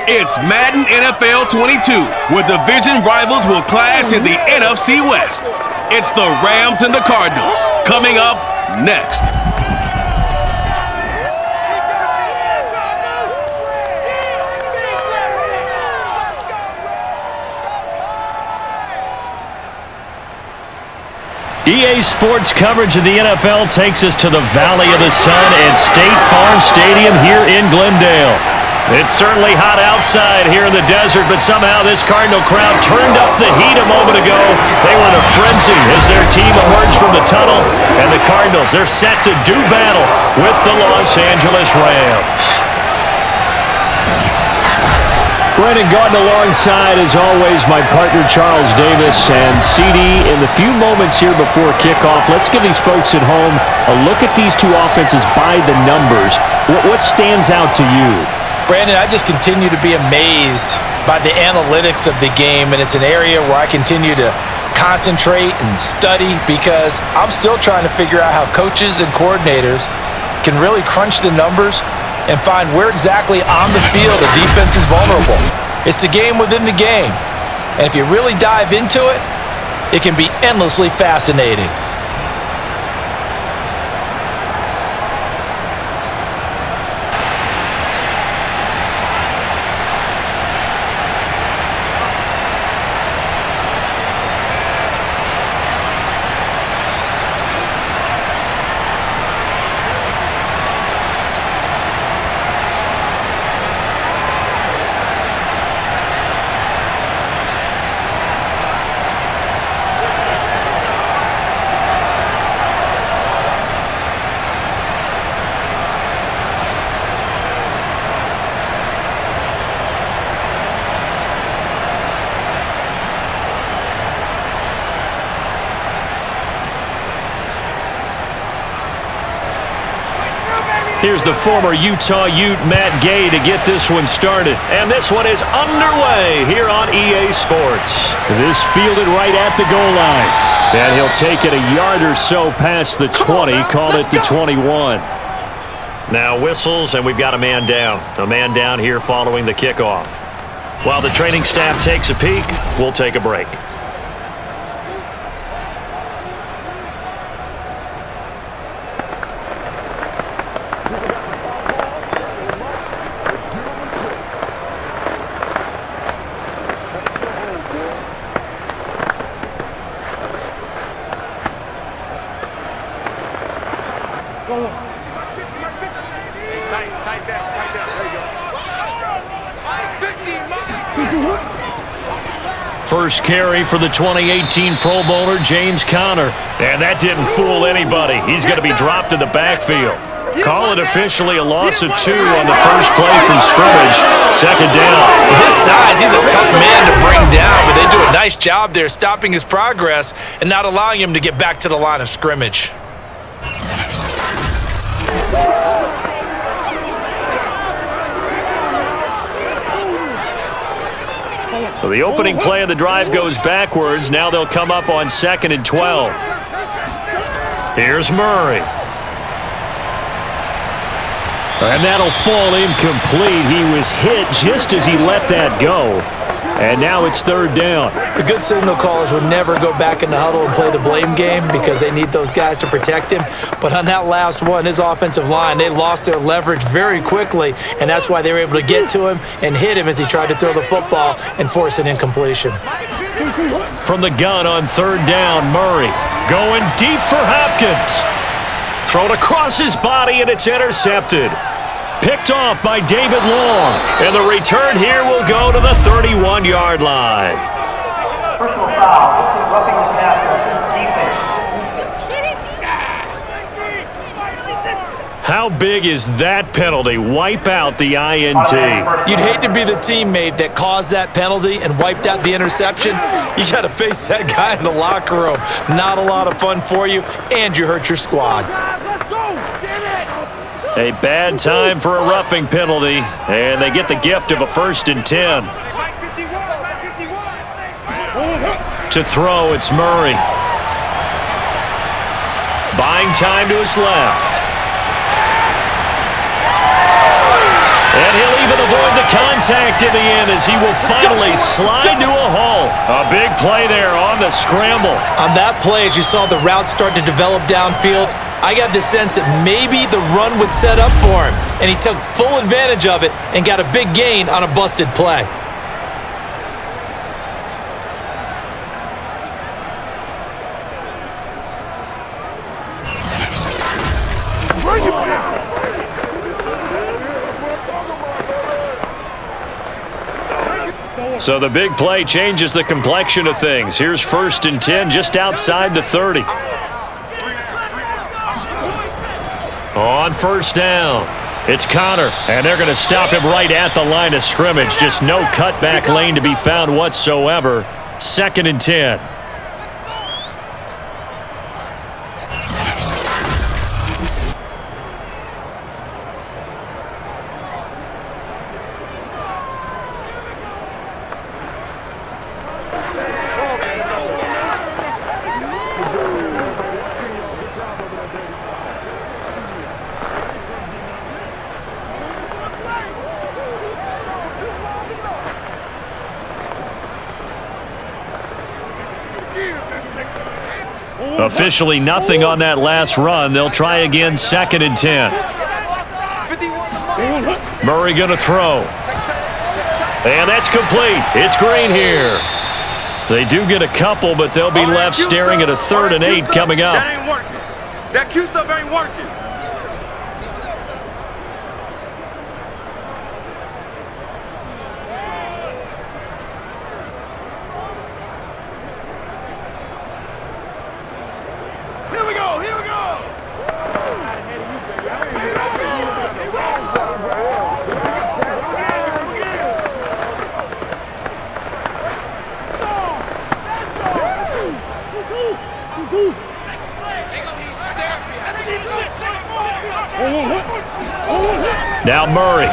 It's Madden NFL 22, where division rivals will clash in the NFC West. It's the Rams and the Cardinals, coming up next. EA Sports coverage of the NFL takes us to the Valley of the Sun at State Farm Stadium here in Glendale. It's certainly hot outside here in the desert, but somehow this Cardinal crowd turned up the heat a moment ago. They were in a frenzy as their team emerged from the tunnel, and the Cardinals, they're set to do battle with the Los Angeles Rams. Brandon Gaudin alongside, as always, my partner Charles Davis. And CD, in the few moments here before kickoff, let's give these folks at home a look at these two offenses by the numbers. What stands out to you? Brandon, I just continue to be amazed by the analytics of the game, and it's an area where I continue to concentrate and study because I'm still trying to figure out how coaches and coordinators can really crunch the numbers and find where exactly on the field the defense is vulnerable. It's the game within the game. And if you really dive into it, it can be endlessly fascinating. Here's the former Utah Ute, Matt Gay, to get this one started. And this one is underway here on EA Sports. This fielded right at the goal line. And he'll take it a yard or so past the 20, call it the 21. Now whistles, and we've got a man down. A man down here following the kickoff. While the training staff takes a peek, we'll take a break. First carry for the 2018 Pro Bowler, James Conner. And that didn't fool anybody. He's going to be dropped in the backfield. Call it officially a loss of 2 on the first play from scrimmage. Second down. His size, he's a tough man to bring down, but they do a nice job there stopping his progress and not allowing him to get back to the line of scrimmage. So the opening play of the drive goes backwards. Now they'll come up on 2nd and 12. Here's Murray. And that'll fall incomplete. He was hit just as he let that go. And now it's 3rd down. The good signal callers would never go back in the huddle and play the blame game because they need those guys to protect him. But on that last one, his offensive line, they lost their leverage very quickly, and that's why they were able to get to him and hit him as he tried to throw the football and force an incompletion. From the gun on 3rd down, Murray going deep for Hopkins. Thrown across his body, and it's intercepted. Picked off by David Long. And the return here will go to the 31-yard line. Personal foul. This is roughing the passer. Defense. How big is that penalty? Wipe out the INT. You'd hate to be the teammate that caused that penalty and wiped out the interception. You got to face that guy in the locker room. Not a lot of fun for you, and you hurt your squad. A bad time for a roughing penalty, and they get the gift of a 1st and 10. To throw, it's Murray. Buying time to his left. And he'll even avoid the contact in the end as he will finally slide to a halt. A big play there on the scramble. On that play, as you saw the route start to develop downfield, I got the sense that maybe the run would set up for him, and he took full advantage of it and got a big gain on a busted play. So the big play changes the complexion of things. Here's 1st and 10 just outside the 30. On 1st down, it's Connor, and they're going to stop him right at the line of scrimmage. Just no cutback lane to be found whatsoever. 2nd and 10. Officially nothing on that last run. They'll try again 2nd and 10. Murray going to throw. And that's complete. It's Green here. They do get a couple, but they'll be left staring at a 3rd and 8 coming up. That ain't working. That Q stuff ain't working. Now Murray.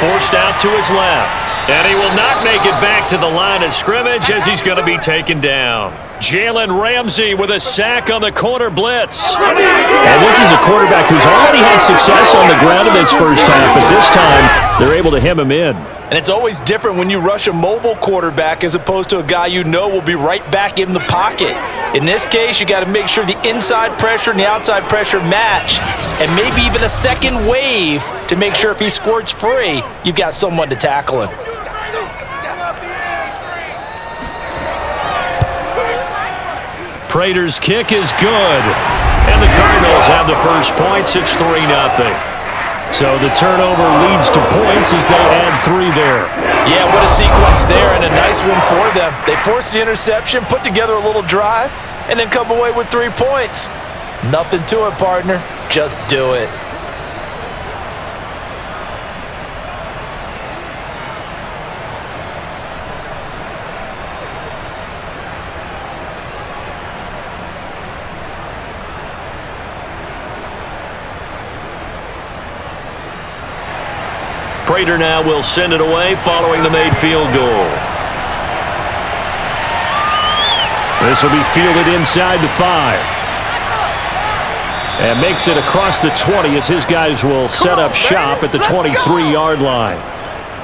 Forced out to his left. And he will not make it back to the line of scrimmage as he's going to be taken down. Jalen Ramsey with a sack on the corner blitz. And this is a quarterback who's already had success on the ground in this first half, but this time they're able to hem him in. And it's always different when you rush a mobile quarterback as opposed to a guy you know will be right back in the pocket. In this case, you got to make sure the inside pressure and the outside pressure match, and maybe even a second wave to make sure if he squirts free, you've got someone to tackle him. Prater's kick is good. And the Cardinals have the first points. It's 3-0. So the turnover leads to points as they add 3 there. Yeah, what a sequence there, and a nice one for them. They force the interception, put together a little drive, and then come away with 3 points. Nothing to it, partner. Just do it. Prater now will send it away following the made field goal. This will be fielded inside the 5. And makes it across the 20 as his guys will set up shop at the 23-yard line.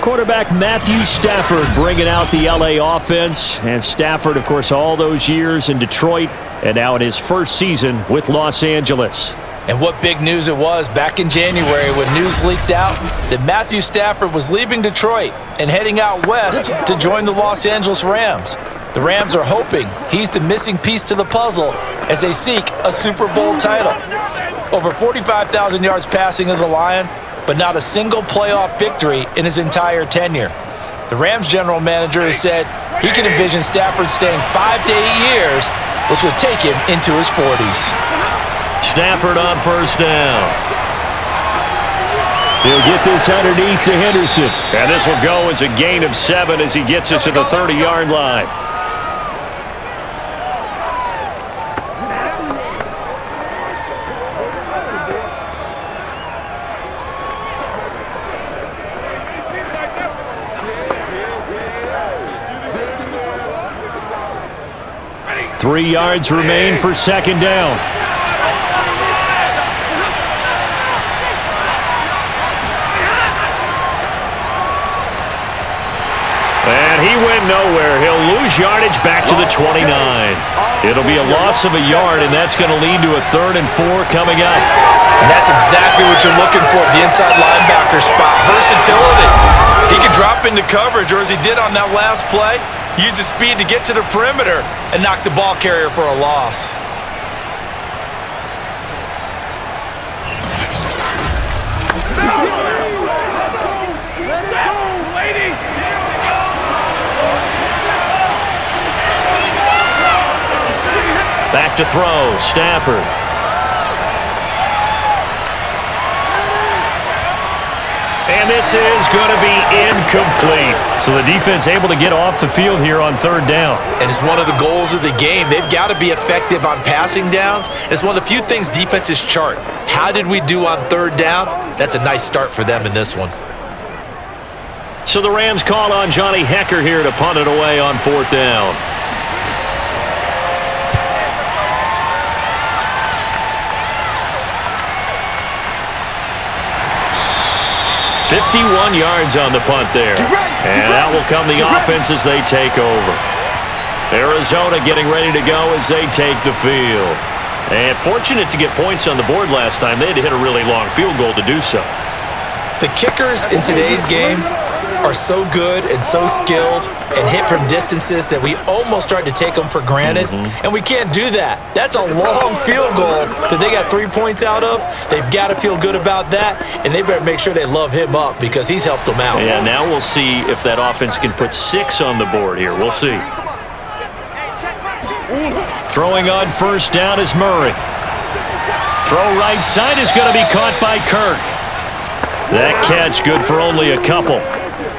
Quarterback Matthew Stafford bringing out the LA offense. And Stafford, of course, all those years in Detroit and now in his first season with Los Angeles. And what big news it was back in January when news leaked out that Matthew Stafford was leaving Detroit and heading out west to join the Los Angeles Rams. The Rams are hoping he's the missing piece to the puzzle as they seek a Super Bowl title. Over 45,000 yards passing as a Lion, but not a single playoff victory in his entire tenure. The Rams general manager has said he can envision Stafford staying 5 to 8 years, which would take him into his 40s. Stafford on first down. He'll get this underneath to Henderson. And this will go as a gain of 7 as he gets it to the 30-yard line. Three yards remain for second down. And he went nowhere. He'll lose yardage back to the 29. It'll be a loss of a yard, and that's going to lead to a 3rd and 4 coming up. And that's exactly what you're looking for, the inside linebacker spot. Versatility. He can drop into coverage, or as he did on that last play, use his speed to get to the perimeter and knock the ball carrier for a loss. Back to throw, Stafford. And this is going to be incomplete. So the defense able to get off the field here on 3rd down. And it's one of the goals of the game. They've got to be effective on passing downs. It's one of the few things defenses chart. How did we do on 3rd down? That's a nice start for them in this one. So the Rams call on Johnny Hecker here to punt it away on 4th down. 51 yards on the punt there. And out will come the offense as they take over. Arizona getting ready to go as they take the field. And fortunate to get points on the board last time. They had to hit a really long field goal to do so. The kickers in today's game are so good and so skilled and hit from distances that we almost start to take them for granted. And we can't do that. That's a long field goal that they got 3 points out of. They've got to feel good about that, and they better make sure they love him up because he's helped them out. Yeah, now we'll see if that offense can put 6 on the board here. We'll see. Throwing on 1st down is Murray. Throw right side is going to be caught by Kirk. That catch good for only a couple.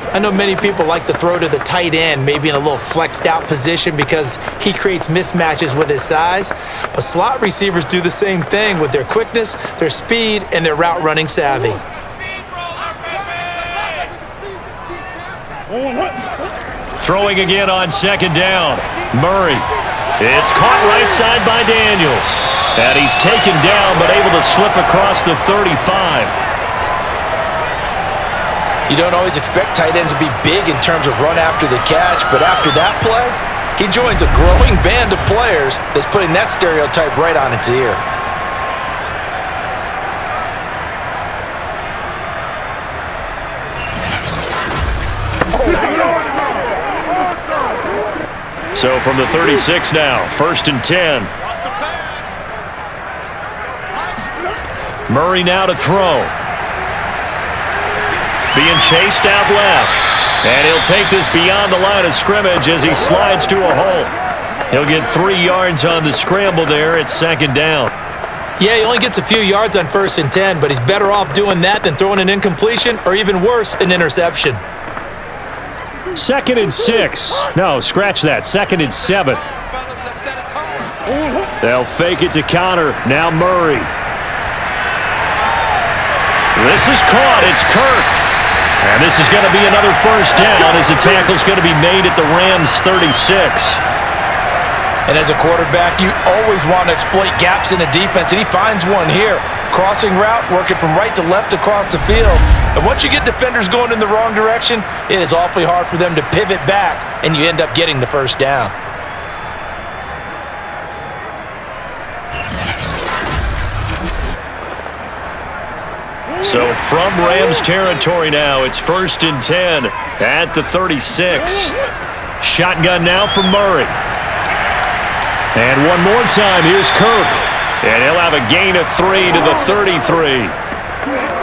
I know many people like to throw to the tight end, maybe in a little flexed out position because he creates mismatches with his size. But slot receivers do the same thing with their quickness, their speed, and their route running savvy. Throwing again on 2nd down. Murray. It's caught right side by Daniels. And he's taken down but able to slip across the 35. You don't always expect tight ends to be big in terms of run after the catch, but after that play, he joins a growing band of players that's putting that stereotype right on its ear. So from the 36 now, 1st and 10. Murray now to throw. Being chased out left. And he'll take this beyond the line of scrimmage as he slides to a hole. He'll get 3 yards on the scramble there at 2nd down. Yeah, he only gets a few yards on 1st and 10, but he's better off doing that than throwing an incompletion or even worse, an interception. 2nd and 6. No, scratch that. 2nd and 7. They'll fake it to counter. Now Murray. This is caught. It's Kirk. And this is going to be another 1st down as the tackle's going to be made at the Rams' 36. And as a quarterback, you always want to exploit gaps in the defense, and he finds one here. Crossing route, working from right to left across the field. And once you get defenders going in the wrong direction, it is awfully hard for them to pivot back, and you end up getting the 1st down. So from Rams territory now, it's 1st and 10 at the 36. Shotgun now from Murray. And one more time, here's Kirk. And he'll have a gain of 3 to the 33.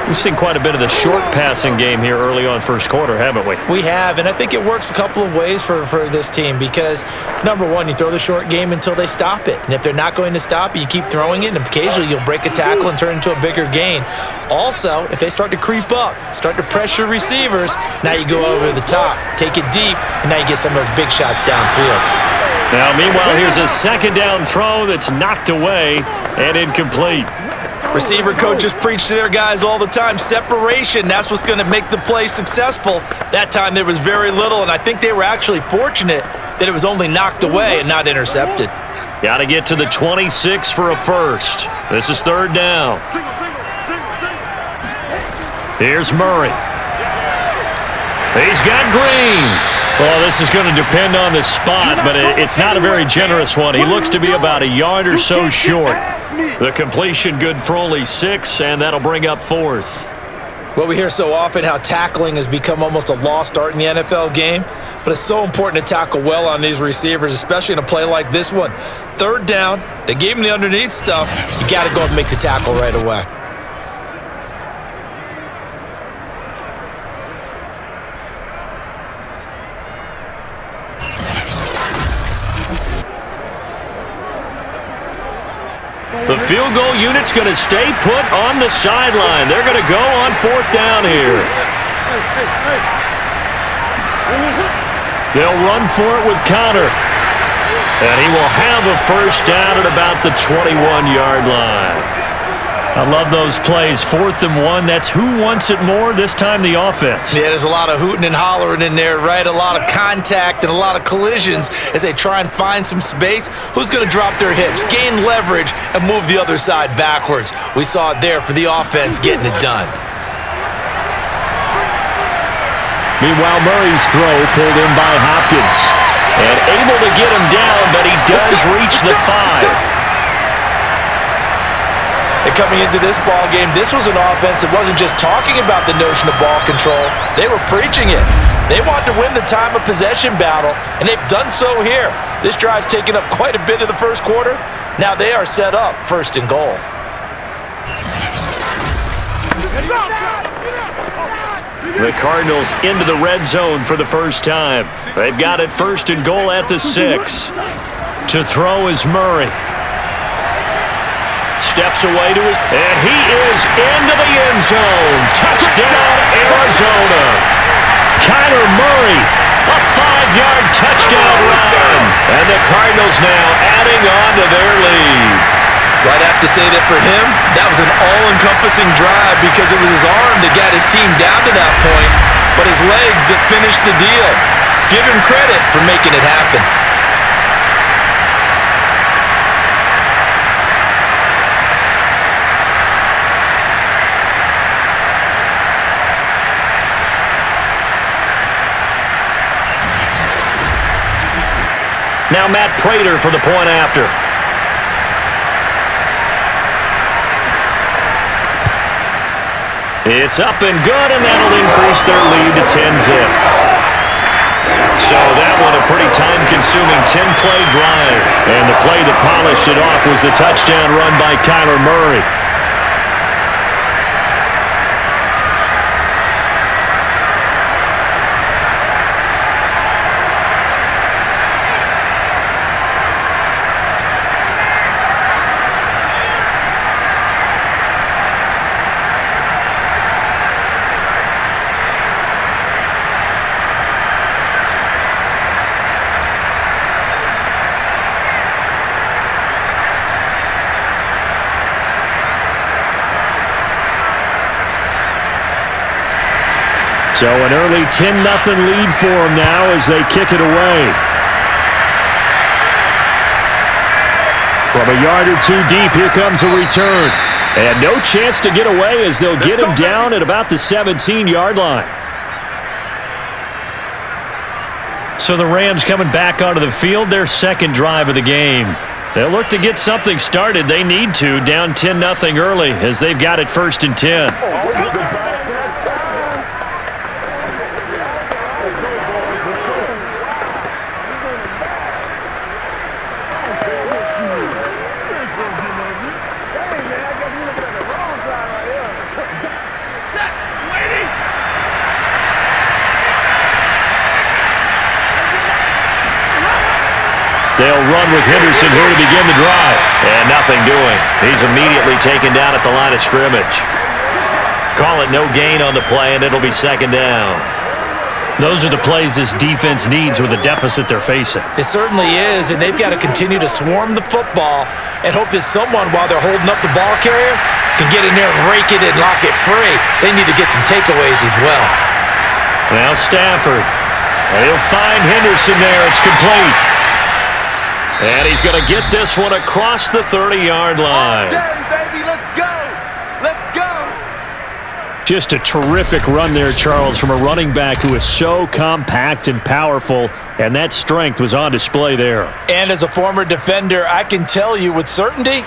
We've seen quite a bit of the short passing game here early on 1st quarter, haven't we? We have, and I think it works a couple of ways for this team because, number one, you throw the short game until they stop it. And if they're not going to stop it, you keep throwing it, and occasionally you'll break a tackle and turn it into a bigger gain. Also, if they start to creep up, start to pressure receivers, now you go over the top, take it deep, and now you get some of those big shots downfield. Now, meanwhile, here's a 2nd down throw that's knocked away and incomplete. Receiver coaches preach to their guys all the time. Separation, that's what's going to make the play successful. That time there was very little, and I think they were actually fortunate that it was only knocked away and not intercepted. Got to get to the 26 for a 1st. This is 3rd down. Here's Murray. He's got Green. Well, this is going to depend on the spot, but it's not a very generous one. He looks to be about a yard or so short. The completion good for only 6, and that'll bring up 4th. Well, we hear so often how tackling has become almost a lost art in the NFL game, but it's so important to tackle well on these receivers, especially in a play like this one. 3rd down, they gave him the underneath stuff. You got to go and make the tackle right away. The field goal unit's going to stay put on the sideline. They're going to go on 4th down here. They'll run for it with Connor. And he will have a 1st down at about the 21-yard line. I love those plays. 4th and 1. That's who wants it more, this time the offense. Yeah, there's a lot of hooting and hollering in there, right? A lot of contact and a lot of collisions as they try and find some space. Who's going to drop their hips, gain leverage, and move the other side backwards? We saw it there for the offense getting it done. Meanwhile, Murray's throw pulled in by Hopkins. And able to get him down, but he does reach the 5. And coming into this ball game, this was an offense that wasn't just talking about the notion of ball control. They were preaching it. They wanted to win the time of possession battle, and they've done so here. This drive's taken up quite a bit of the first quarter. Now they are set up 1st and goal. The Cardinals into the red zone for the first time. They've got it 1st and goal at the 6. To throw is Murray. Steps away to his, and he is into the end zone. Touchdown, Arizona. Kyler Murray, a 5-yard touchdown run. And the Cardinals now adding on to their lead. Well, I'd have to say that for him, that was an all-encompassing drive because it was his arm that got his team down to that point, but his legs that finished the deal. Give him credit for making it happen. Now Matt Prater for the point after. It's up and good, and that'll increase their lead to 10-zip. So that one a pretty time-consuming 10-play drive. And the play that polished it off was the touchdown run by Kyler Murray. So an early 10-0 lead for them now as they kick it away. From a yard or 2 deep, here comes a return. And no chance to get away as they'll get him down at about the 17-yard line. So the Rams coming back onto the field, their 2nd drive of the game. They'll look to get something started. They need to, down 10-0 early as they've got it 1st and 10. They'll run with Henderson here to begin the drive. And nothing doing. He's immediately taken down at the line of scrimmage. Call it no gain on the play, and it'll be 2nd down. Those are the plays this defense needs with the deficit they're facing. It certainly is, and they've got to continue to swarm the football and hope that someone, while they're holding up the ball carrier, can get in there and rake it and lock it free. They need to get some takeaways as well. Now Stafford. He'll find Henderson there. It's complete. And he's going to get this one across the 30-yard line. All day, baby. Let's go. Let's go. Just a terrific run there, Charles, from a running back who is so compact and powerful, and that strength was on display there. And as a former defender, I can tell you with certainty,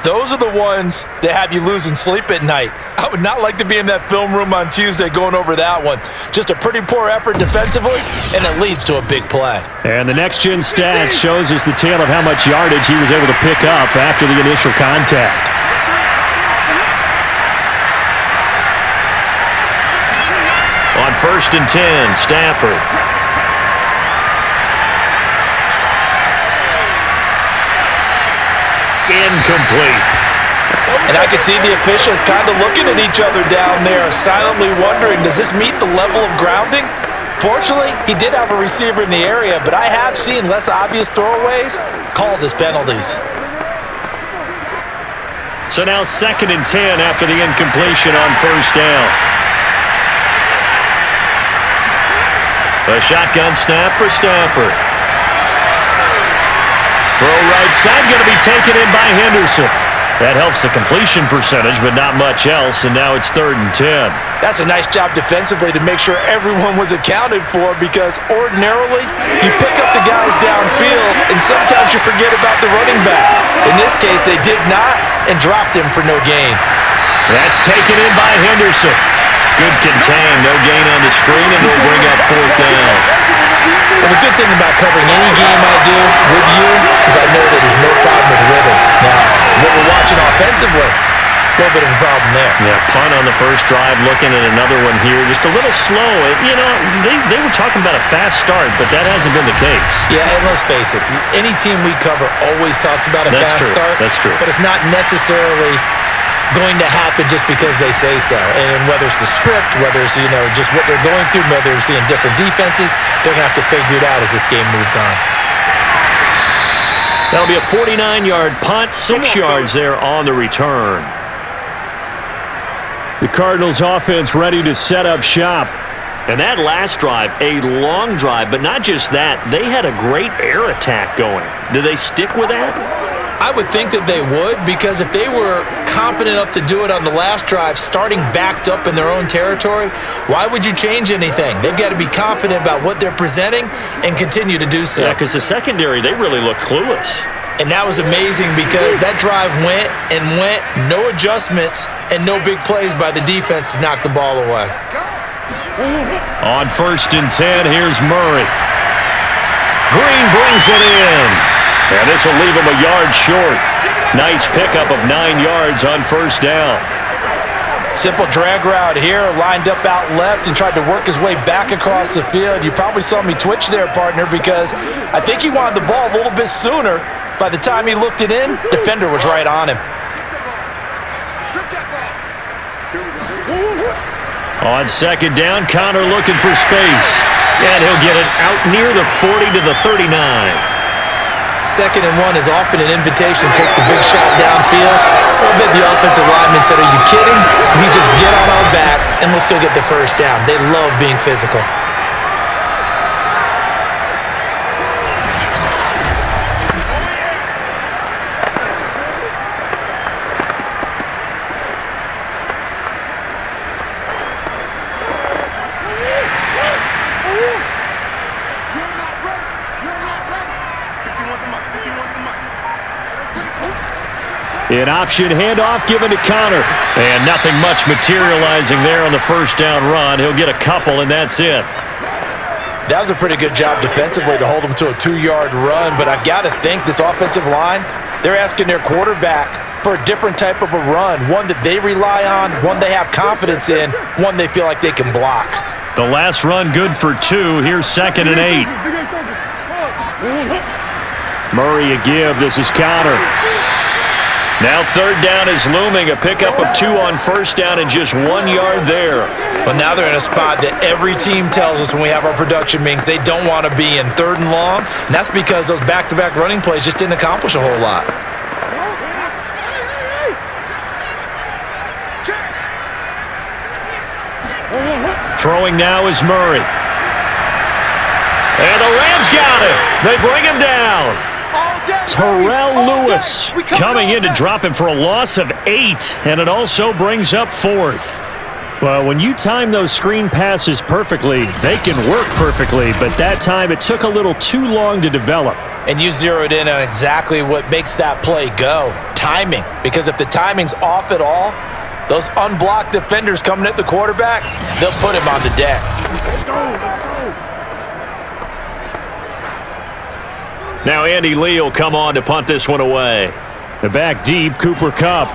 those are the ones that have you losing sleep at night. I would not like to be in that film room on Tuesday going over that one. Just a pretty poor effort defensively, and it leads to a big play. And the next-gen stats shows us the tale of how much yardage he was able to pick up after the initial contact. On 1st and 10, Stafford. Incomplete. And I could see the officials kind of looking at each other down there, silently wondering, does this meet the level of grounding? Fortunately, he did have a receiver in the area, but I have seen less obvious throwaways called as penalties. So now 2nd and 10 after the incompletion on 1st down. A shotgun snap for Stafford. Throw right side, going to be taken in by Henderson. That helps the completion percentage, but not much else, and now it's 3rd and 10. That's a nice job defensively to make sure everyone was accounted for, because ordinarily you pick up the guys downfield, and sometimes you forget about the running back. In this case, they did not, and dropped him for no gain. That's taken in by Henderson. Good contain, no gain on the screen, and they'll bring up 4th down. Well, the good thing about covering any game I do with you is I know that there's no problem with rhythm. Now, what we're watching offensively, a little bit of a problem there. Yeah, punt on the first drive, looking at another one here. Just a little slow. You know, they were talking about a fast start, but that hasn't been the case. Yeah, and let's face it, any team we cover always talks about a fast start. That's true. But it's not necessarily going to happen just because they say so. And whether it's the script, whether it's, just what they're going through, whether they're seeing different defenses, they're going to have to figure it out as this game moves on. That'll be a 49-yard punt, 6 yards there on the return. The Cardinals offense ready to set up shop. And that last drive, a long drive, but not just that, they had a great air attack going. Do they stick with that? I would think that they would, because if they were confident enough to do it on the last drive, starting backed up in their own territory, why would you change anything? They've got to be confident about what they're presenting and continue to do so. Yeah, because the secondary, they really looked clueless. And that was amazing, because that drive went and went, no adjustments and no big plays by the defense to knock the ball away. On 1st and 10, here's Murray. Green brings it in. And this will leave him a yard short. Nice pickup of 9 yards on 1st down. Simple drag route here, lined up out left and tried to work his way back across the field. You probably saw me twitch there, partner, because I think he wanted the ball a little bit sooner. By the time he looked it in, defender was right on him. On 2nd down, Connor looking for space. And he'll get it out near the 40 to the 39. 2nd and 1 is often an invitation to take the big shot downfield. A little bit the offensive lineman said, are you kidding? We just get on our backs and let's go get the 1st down. They love being physical. An option handoff given to Connor. And nothing much materializing there on the 1st down run. He'll get a couple, and that's it. That was a pretty good job defensively to hold him to a 2-yard run, but I've got to think this offensive line, they're asking their quarterback for a different type of a run, one that they rely on, one they have confidence in, one they feel like they can block. The last run good for 2. Here's 2nd and 8. Murray a give. This is Connor. Now 3rd down is looming. A pickup of 2 on 1st down and just 1 yard there. Well, now they're in a spot that every team tells us when we have our production meetings they don't want to be in, 3rd and long. And that's because those back-to-back running plays just didn't accomplish a whole lot. Throwing now is Murray. And the Rams got him. They bring him down. Terrell Lewis coming in to drop him for a loss of 8, and it also brings up 4th. Well, when you time those screen passes perfectly, they can work perfectly, but that time it took a little too long to develop. And you zeroed in on exactly what makes that play go. Timing. Because if the timing's off at all, those unblocked defenders coming at the quarterback, they'll put him on the deck. Let's go. Now Andy Lee will come on to punt this one away. The back deep, Cooper Kupp.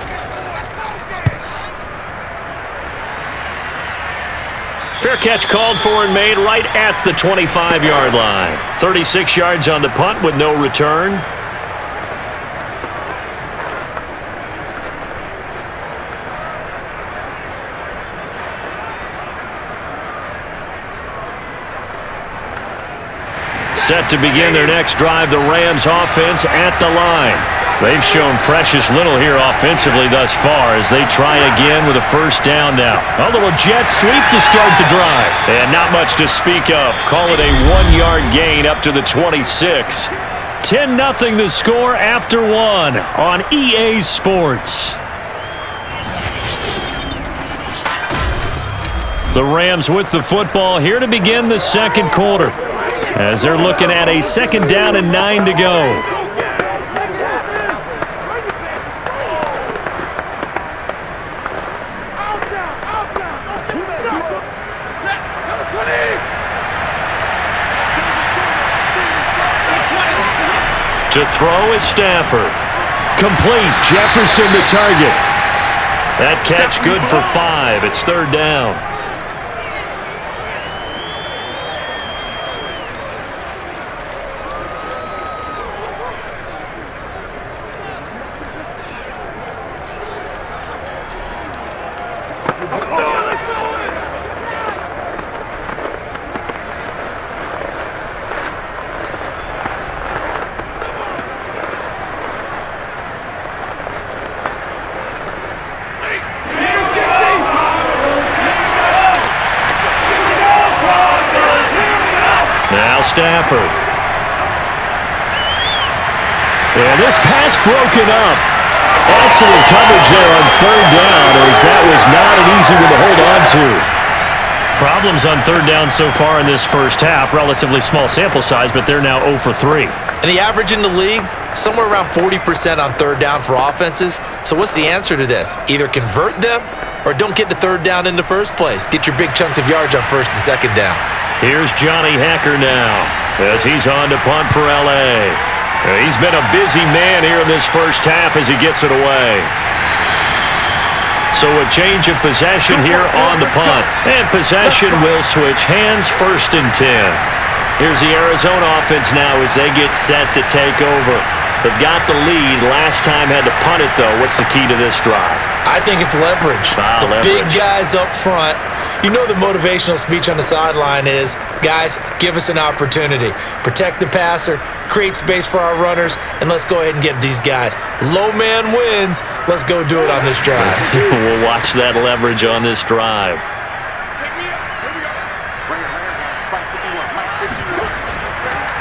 Fair catch called for and made right at the 25-yard line. 36 yards on the punt with no return. Set to begin their next drive, the Rams offense at the line. They've shown precious little here offensively thus far as they try again with a first down now. A little jet sweep to start the drive. And not much to speak of. Call it a 1-yard gain up to the 26. 10-0 the score after one on EA Sports. The Rams with the football here to begin the second quarter, as they're looking at a 2nd down and 9 to go. To throw is Stafford. Complete. Jefferson the target. That catch good for 5. It's 3rd down. Stafford. And this pass broken up. Excellent coverage there on 3rd down, as that was not an easy one to hold on to. Problems on 3rd down so far in this first half. Relatively small sample size, but they're now 0 for 3. And the average in the league, somewhere around 40% on 3rd down for offenses. So what's the answer to this? Either convert them or don't get to 3rd down in the first place. Get your big chunks of yards on 1st and 2nd down. Here's Johnny Hacker now as he's on to punt for L.A. He's been a busy man here in this first half as he gets it away. So a change of possession here on the punt. And possession will switch hands, 1st and 10. Here's the Arizona offense now as they get set to take over. They've got the lead. Last time had to punt it, though. What's the key to this drive? I think it's leverage. The big guys up front. You know the motivational speech on the sideline is, guys, give us an opportunity. Protect the passer, create space for our runners, and let's go ahead and get these guys. Low man wins. Let's go do it on this drive. We'll watch that leverage on this drive.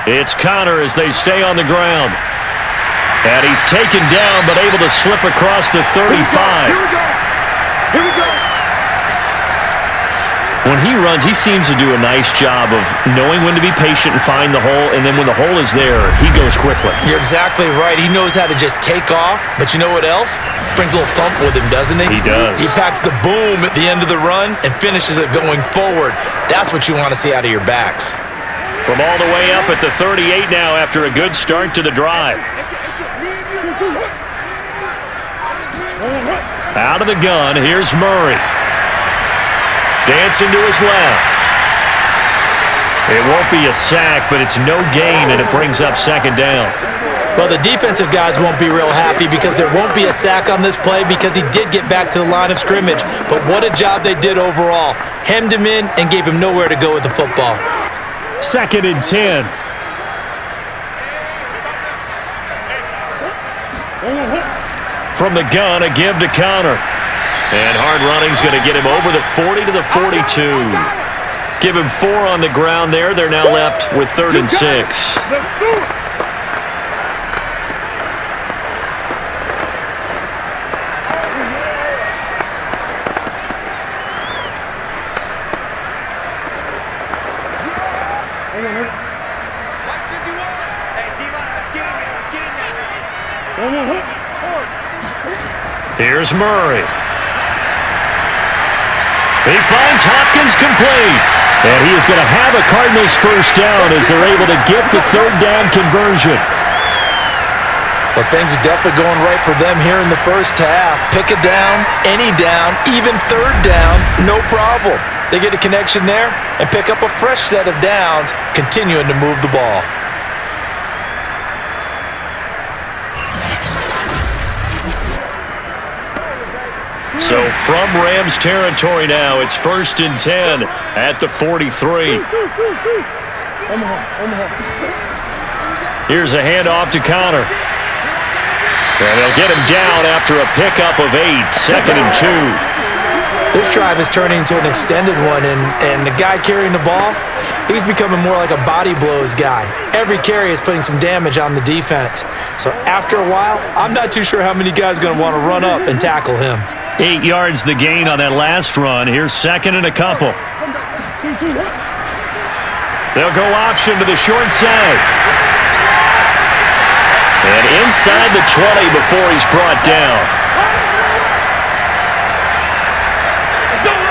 It's Connor as they stay on the ground. And he's taken down, but able to slip across the 35. Here we go. When he runs, he seems to do a nice job of knowing when to be patient and find the hole, and then when the hole is there, he goes quickly. You're exactly right. He knows how to just take off, but you know what else? Brings a little thump with him, doesn't he? He does. He packs the boom at the end of the run and finishes it going forward. That's what you want to see out of your backs. From all the way up at the 38 now after a good start to the drive. Out of the gun, here's Murray. Dancing to his left. It won't be a sack, but it's no gain, and it brings up 2nd down. Well, the defensive guys won't be real happy because there won't be a sack on this play because he did get back to the line of scrimmage. But what a job they did overall. Hemmed him in and gave him nowhere to go with the football. 2nd and 10. From the gun, a give to Connor. And hard running's going to get him over the 40 to the 42. Give him 4 on the ground there. They're now left with 3rd and 6. Let's do it. Here's Murray. He finds Hopkins complete. And he is going to have a Cardinals first down as they're able to get the third down conversion. Well, things are definitely going right for them here in the first half. Pick a down, any down, even third down, no problem. They get a connection there and pick up a fresh set of downs, continuing to move the ball. So from Rams territory now, it's 1st and 10 at the 43. Here's a handoff to Connor. And they'll get him down after a pickup of 8, 2nd and 2. This drive is turning into an extended one, and the guy carrying the ball, he's becoming more like a body blows guy. Every carry is putting some damage on the defense. So after a while, I'm not too sure how many guys are going to want to run up and tackle him. 8 yards the gain on that last run. Here's 2nd and a couple. They'll go option to the short side. And inside the 20 before he's brought down.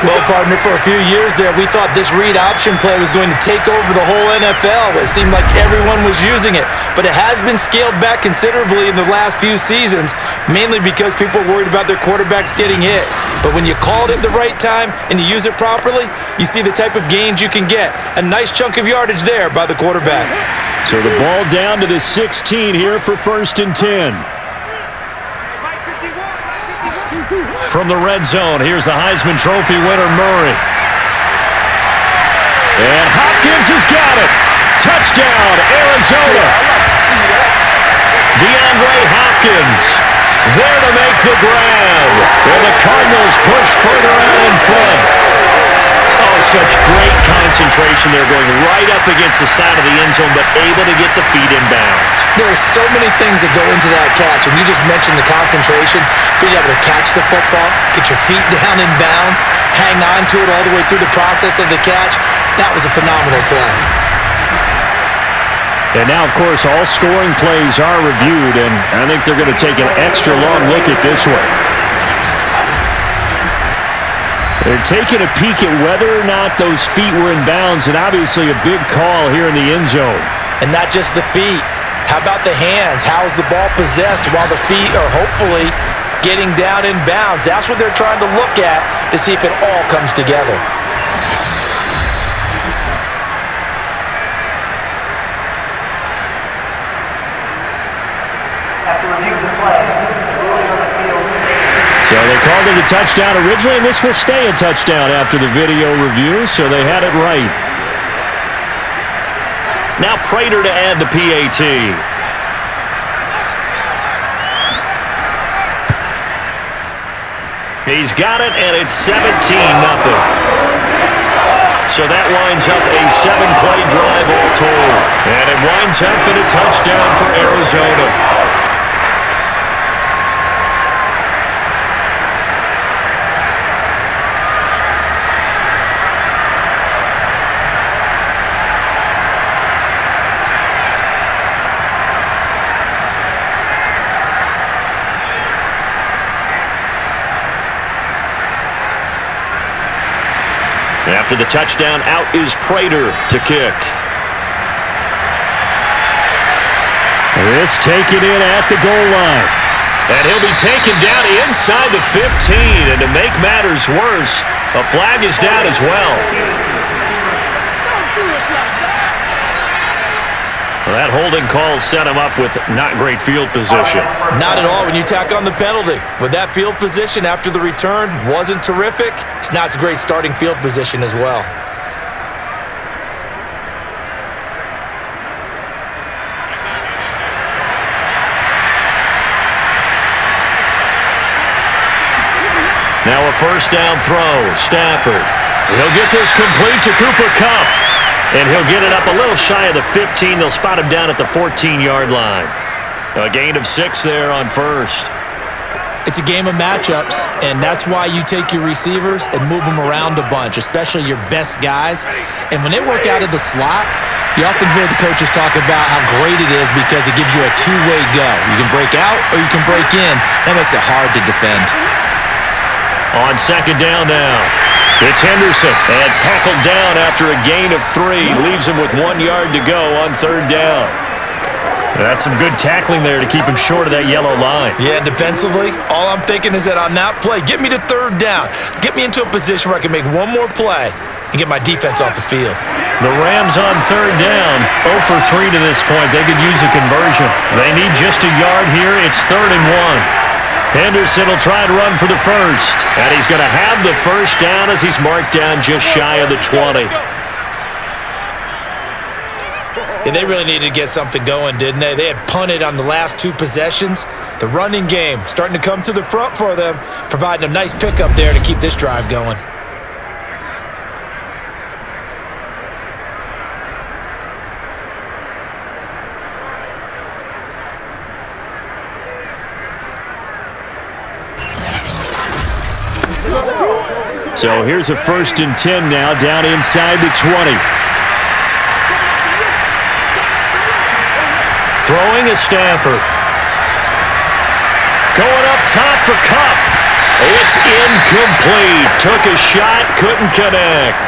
Well, partner, for a few years there, we thought this read option play was going to take over the whole NFL. It seemed like everyone was using it, but it has been scaled back considerably in the last few seasons, mainly because people are worried about their quarterbacks getting hit. But when you call it at the right time and you use it properly, you see the type of gains you can get. A nice chunk of yardage there by the quarterback. So the ball down to the 16 here for 1st and 10. From the red zone, here's the Heisman Trophy winner, Murray. And Hopkins has got it. Touchdown, Arizona. DeAndre Hopkins there to make the grab. And the Cardinals push further out in front. Oh, such great concentration. They're going right up against the side of the end zone, but able to get the feet in bounds. There's so many things that go into that catch, and you just mentioned the concentration, being able to catch the football, get your feet down in bounds, hang on to it all the way through the process of the catch. That was a phenomenal play. And now, of course, all scoring plays are reviewed, and I think they're going to take an extra long look at this one. They're taking a peek at whether or not those feet were in bounds, and obviously a big call here in the end zone. And not just the feet. How about the hands? How's the ball possessed while the feet are hopefully getting down in bounds? That's what they're trying to look at to see if it all comes together. After reviewing the play, ruling on the field. So they called it a touchdown originally, and this will stay a touchdown after the video review, so they had it right. Now Prater to add the PAT. He's got it, and it's 17-0. So that winds up a 7-play drive all told. And it winds up in a touchdown for Arizona. After the touchdown, out is Prater to kick. This taken in at the goal line. And he'll be taken down inside the 15. And to make matters worse, a flag is down as well. Well, that holding call set him up with not great field position. Not at all when you tack on the penalty. With that field position after the return wasn't terrific, it's not a great starting field position as well. Now a first down throw. Stafford. He'll get this complete to Cooper Kupp. And he'll get it up a little shy of the 15. They'll spot him down at the 14-yard line. A gain of 6 there on first. It's a game of matchups, and that's why you take your receivers and move them around a bunch, especially your best guys. And when they work out of the slot, You often hear the coaches talk about how great it is because it gives you a two-way go. You can break out or you can break in. That makes it hard to defend. On second down now, it's Henderson. And tackled down after a gain of 3. Leaves him with 1 yard to go on third down. That's some good tackling there to keep him short of that yellow line. Yeah, and defensively, all I'm thinking is that on that play, get me to third down. Get me into a position where I can make one more play and get my defense off the field. The Rams on third down, 0 for 3 to this point. They could use a conversion. They need just a yard here. It's 3rd and 1. Henderson will try and run for the first. And he's going to have the first down as he's marked down just shy of the 20. Yeah, they really needed to get something going, didn't they? They had punted on the last 2 possessions. The running game starting to come to the front for them, providing a nice pickup there to keep this drive going. So here's a 1st and 10 now, down inside the 20. Throwing is Stafford. Going up top for Kupp. It's incomplete. Took a shot, couldn't connect.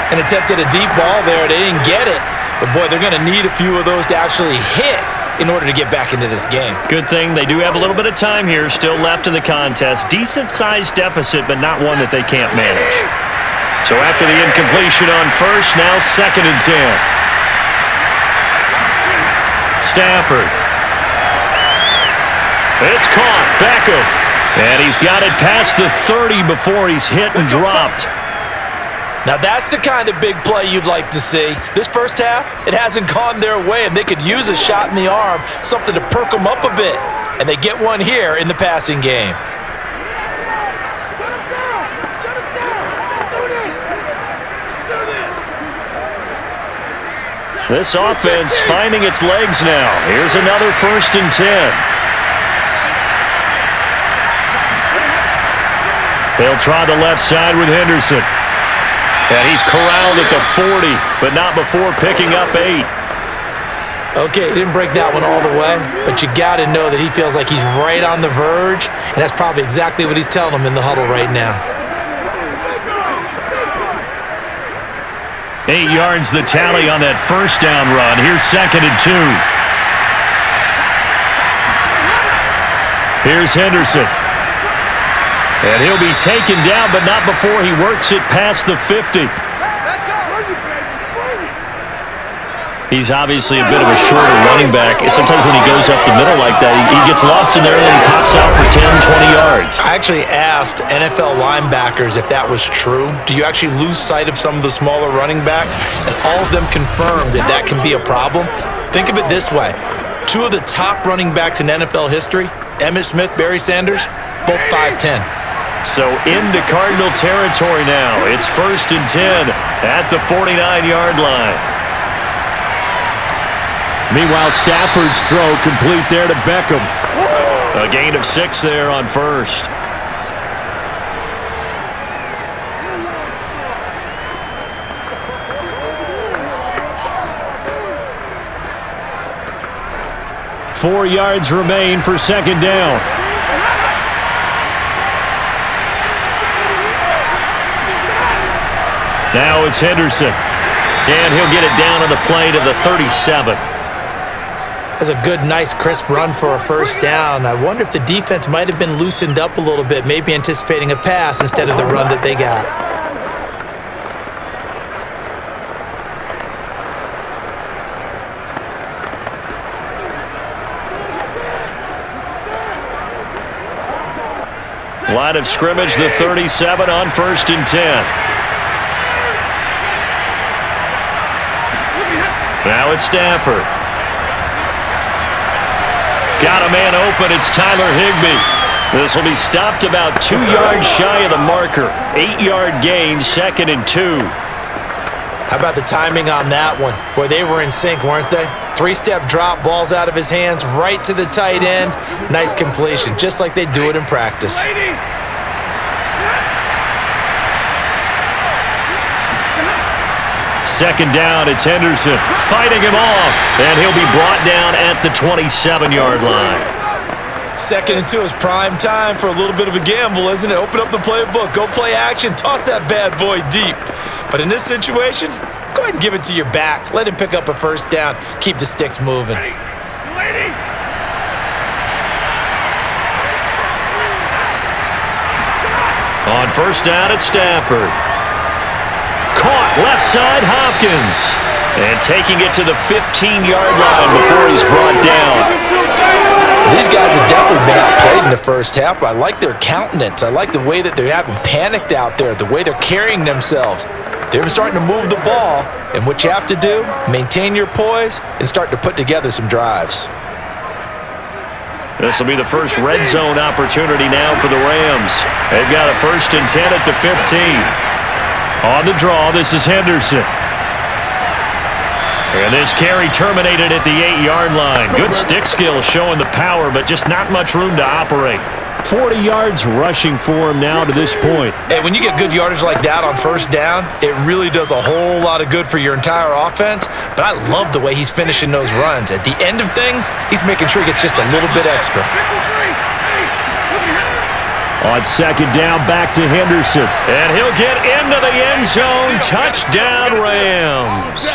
And attempted a deep ball there. They didn't get it. But, boy, they're going to need a few of those to actually hit in order to get back into this game. Good thing they do have a little bit of time here still left in the contest. Decent-sized deficit, but not one that they can't manage. So after the incompletion on first, now 2nd and 10. Stafford. It's caught. Beckham. And he's got it past the 30 before he's hit and dropped. Now that's the kind of big play you'd like to see. This first half, it hasn't gone their way, and they could use a shot in the arm, something to perk them up a bit. And they get one here in the passing game. This offense finding its legs now. Here's another 1st and 10. They'll try the left side with Henderson. And he's corralled at the 40, but not before picking up 8. Okay, he didn't break that one all the way, but you got to know that he feels like he's right on the verge, and that's probably exactly what he's telling them in the huddle right now. 8 yards the tally on that first down run. Here's 2nd and 2. Here's Henderson. And he'll be taken down, but not before he works it past the 50. He's obviously a bit of a shorter running back. Sometimes when he goes up the middle like that, he gets lost in there and then he pops out for 10, 20 yards. I actually asked NFL linebackers if that was true. Do you actually lose sight of some of the smaller running backs? And all of them confirmed that that can be a problem. Think of it this way. 2 of the top running backs in NFL history, Emmitt Smith, Barry Sanders, both 5'10". So into Cardinal territory now. It's 1st and 10 at the 49-yard line. Meanwhile, Stafford's throw complete there to Beckham. A gain of 6 there on first. Four yards remain for 2nd down. Now it's Henderson. And he'll get it down on the play to the 37. That's a good, nice, crisp run for a first down. I wonder if the defense might have been loosened up a little bit, maybe anticipating a pass instead of the run that they got. Line of scrimmage, the 37 on 1st and 10. Now it's Stafford. Got a man open. It's Tyler Higbee. This will be stopped about 2 yards shy of the marker. 8-yard gain, 2nd and 2. How about the timing on that one? Boy, they were in sync, weren't they? 3-step drop, balls out of his hands, right to the tight end. Nice completion, just like they do it in practice. Second down, it's Henderson fighting him off, and he'll be brought down at the 27-yard line. 2nd and 2 is prime time for a little bit of a gamble, isn't it? Open up the playbook, go play action, toss that bad boy deep. But in this situation, go ahead and give it to your back. Let him pick up a first down. Keep the sticks moving. On first down, it's Stafford. Caught left side, Hopkins. And taking it to the 15-yard line before he's brought down. These guys have definitely been outplayed in the first half. I like their countenance. I like the way that they haven't panicked out there, the way they're carrying themselves. They're starting to move the ball, and what you have to do, maintain your poise and start to put together some drives. This will be the first red zone opportunity now for the Rams. They've got a 1st and 10 at the 15. On the draw, this is Henderson. And this carry terminated at the 8-yard line. Good stick skill showing the power, but just not much room to operate. 40 yards rushing for him now to this point. Hey, when you get good yardage like that on first down, it really does a whole lot of good for your entire offense. But I love the way he's finishing those runs. At the end of things, he's making sure he gets just a little bit extra. On second down, back to Henderson. And he'll get into the end zone. Touchdown, Rams.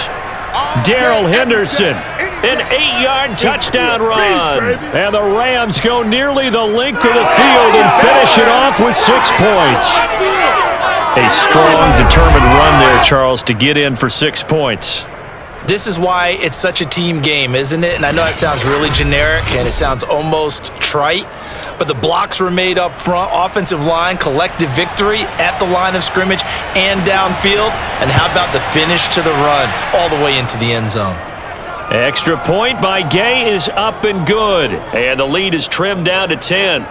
Darrell Henderson, an 8-yard touchdown run. And the Rams go nearly the length of the field and finish it off with 6 points. A strong, determined run there, Charles, to get in for 6 points. This is why it's such a team game, isn't it? And I know it sounds really generic and it sounds almost trite, but the blocks were made up front, offensive line, collective victory at the line of scrimmage and downfield. And how about the finish to the run all the way into the end zone? Extra point by Gay is up and good. And the lead is trimmed down to 10.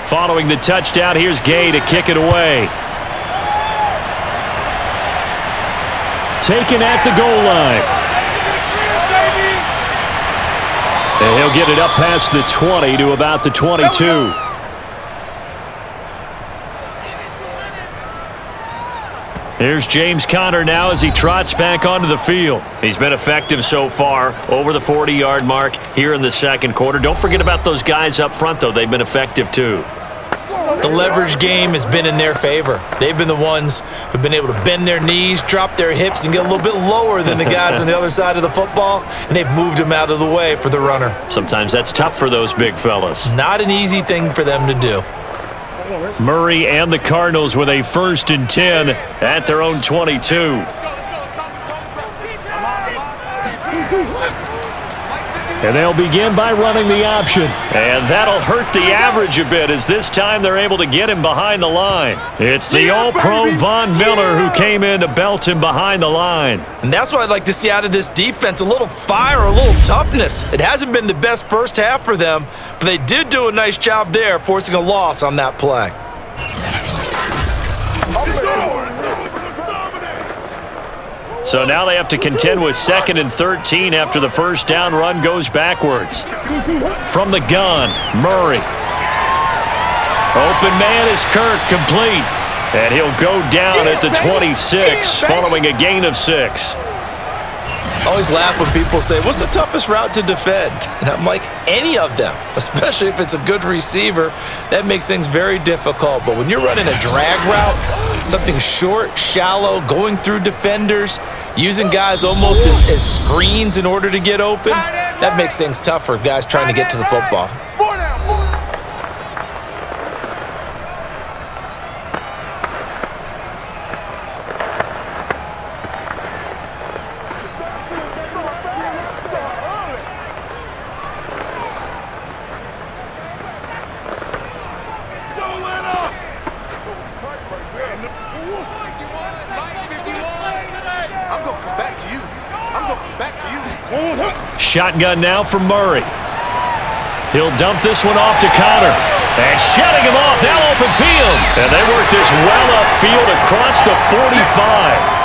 Following the touchdown, here's Gay to kick it away. Taken at the goal line. And he'll get it up past the 20 to about the 22. Here's James Conner now as he trots back onto the field. He's been effective so far, over the 40-yard mark here in the second quarter. Don't forget about those guys up front, though. They've been effective, too. The leverage game has been in their favor. They've been the ones who've been able to bend their knees, drop their hips, and get a little bit lower than the guys on the other side of the football, and they've moved them out of the way for the runner. Sometimes that's tough for those big fellas. Not an easy thing for them to do. Murray and the Cardinals with a 1st and 10 at their own 22. And they'll begin by running the option. And that'll hurt the average a bit as this time they're able to get him behind the line. It's the All-Pro Von Miller who came in to belt him behind the line. And that's what I'd like to see out of this defense, a little fire, a little toughness. It hasn't been the best first half for them, but they did do a nice job there, forcing a loss on that play. So now they have to contend with 2nd and 13 after the first down run goes backwards. From the gun, Murray. Open man is Kirk, complete. And he'll go down at the 26 following a gain of 6. I always laugh when people say, what's the toughest route to defend? And I'm like, any of them, especially if it's a good receiver. That makes things very difficult. But when you're running a drag route, something short, shallow, going through defenders, using guys almost as screens in order to get open, that makes things tough for guys trying to get to the football. Shotgun now for Murray. He'll dump this one off to Connor. And shutting him off, now open field. And they work this well upfield across the 45.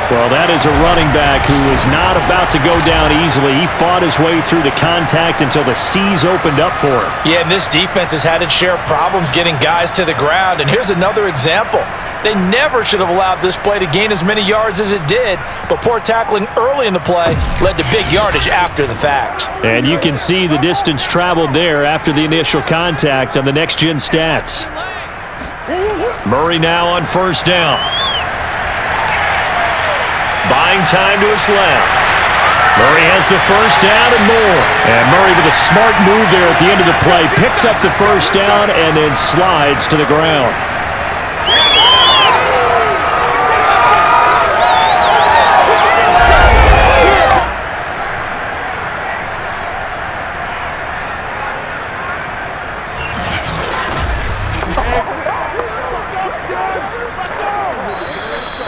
Well, that is a running back who is not about to go down easily. He fought his way through the contact until the C's opened up for him. Yeah, and this defense has had its share of problems getting guys to the ground. And here's another example. They never should have allowed this play to gain as many yards as it did, but poor tackling early in the play led to big yardage after the fact. And you can see the distance traveled there after the initial contact on the next-gen stats. Murray now on first down. Buying time to his left. Murray has the first down and more. And Murray with a smart move there at the end of the play. Picks up the first down and then slides to the ground.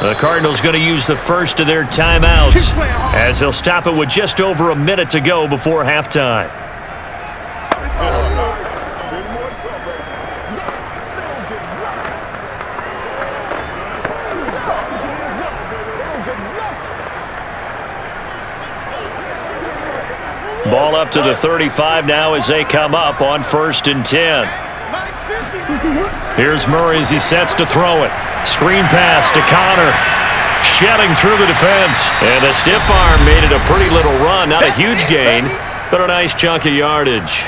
The Cardinals going to use the first of their timeouts as they'll stop it with just over a minute to go before halftime. Ball up to the 35 now as they come up on 1st and 10. Here's Murray as he sets to throw it. Screen pass to Connor. Shedding through the defense. And a stiff arm made it a pretty little run. Not a huge gain, but a nice chunk of yardage.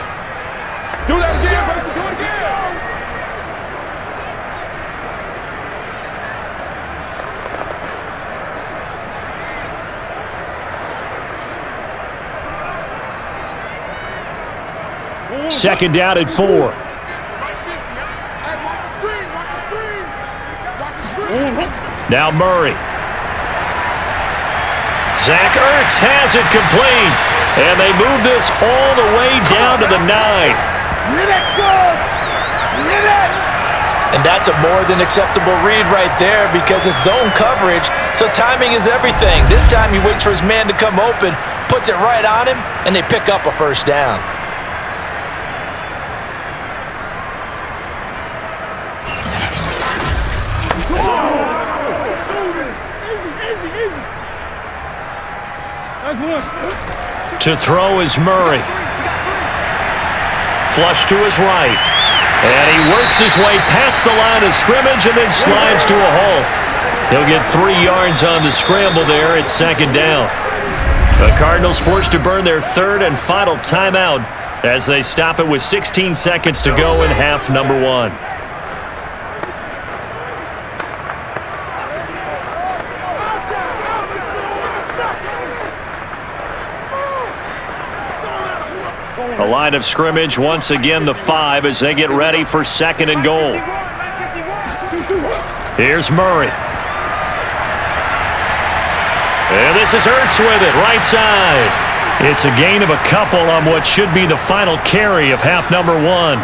Do that again, baby. Do it again. Second down at 4. Now Murray. Zach Ertz has it complete. And they move this all the way down to the 9. And that's a more than acceptable read right there because it's zone coverage, so timing is everything. This time he waits for his man to come open, puts it right on him, and they pick up a first down. To throw is Murray. Flush to his right. And he works his way past the line of scrimmage and then slides to a halt. He'll get 3 yards on the scramble there at second down. The Cardinals forced to burn their third and final timeout as they stop it with 16 seconds to go in half number 1. The line of scrimmage, once again the 5 as they get ready for second and goal. Here's Murray. And this is Ertz with it, right side. It's a gain of a couple on what should be the final carry of half number 1.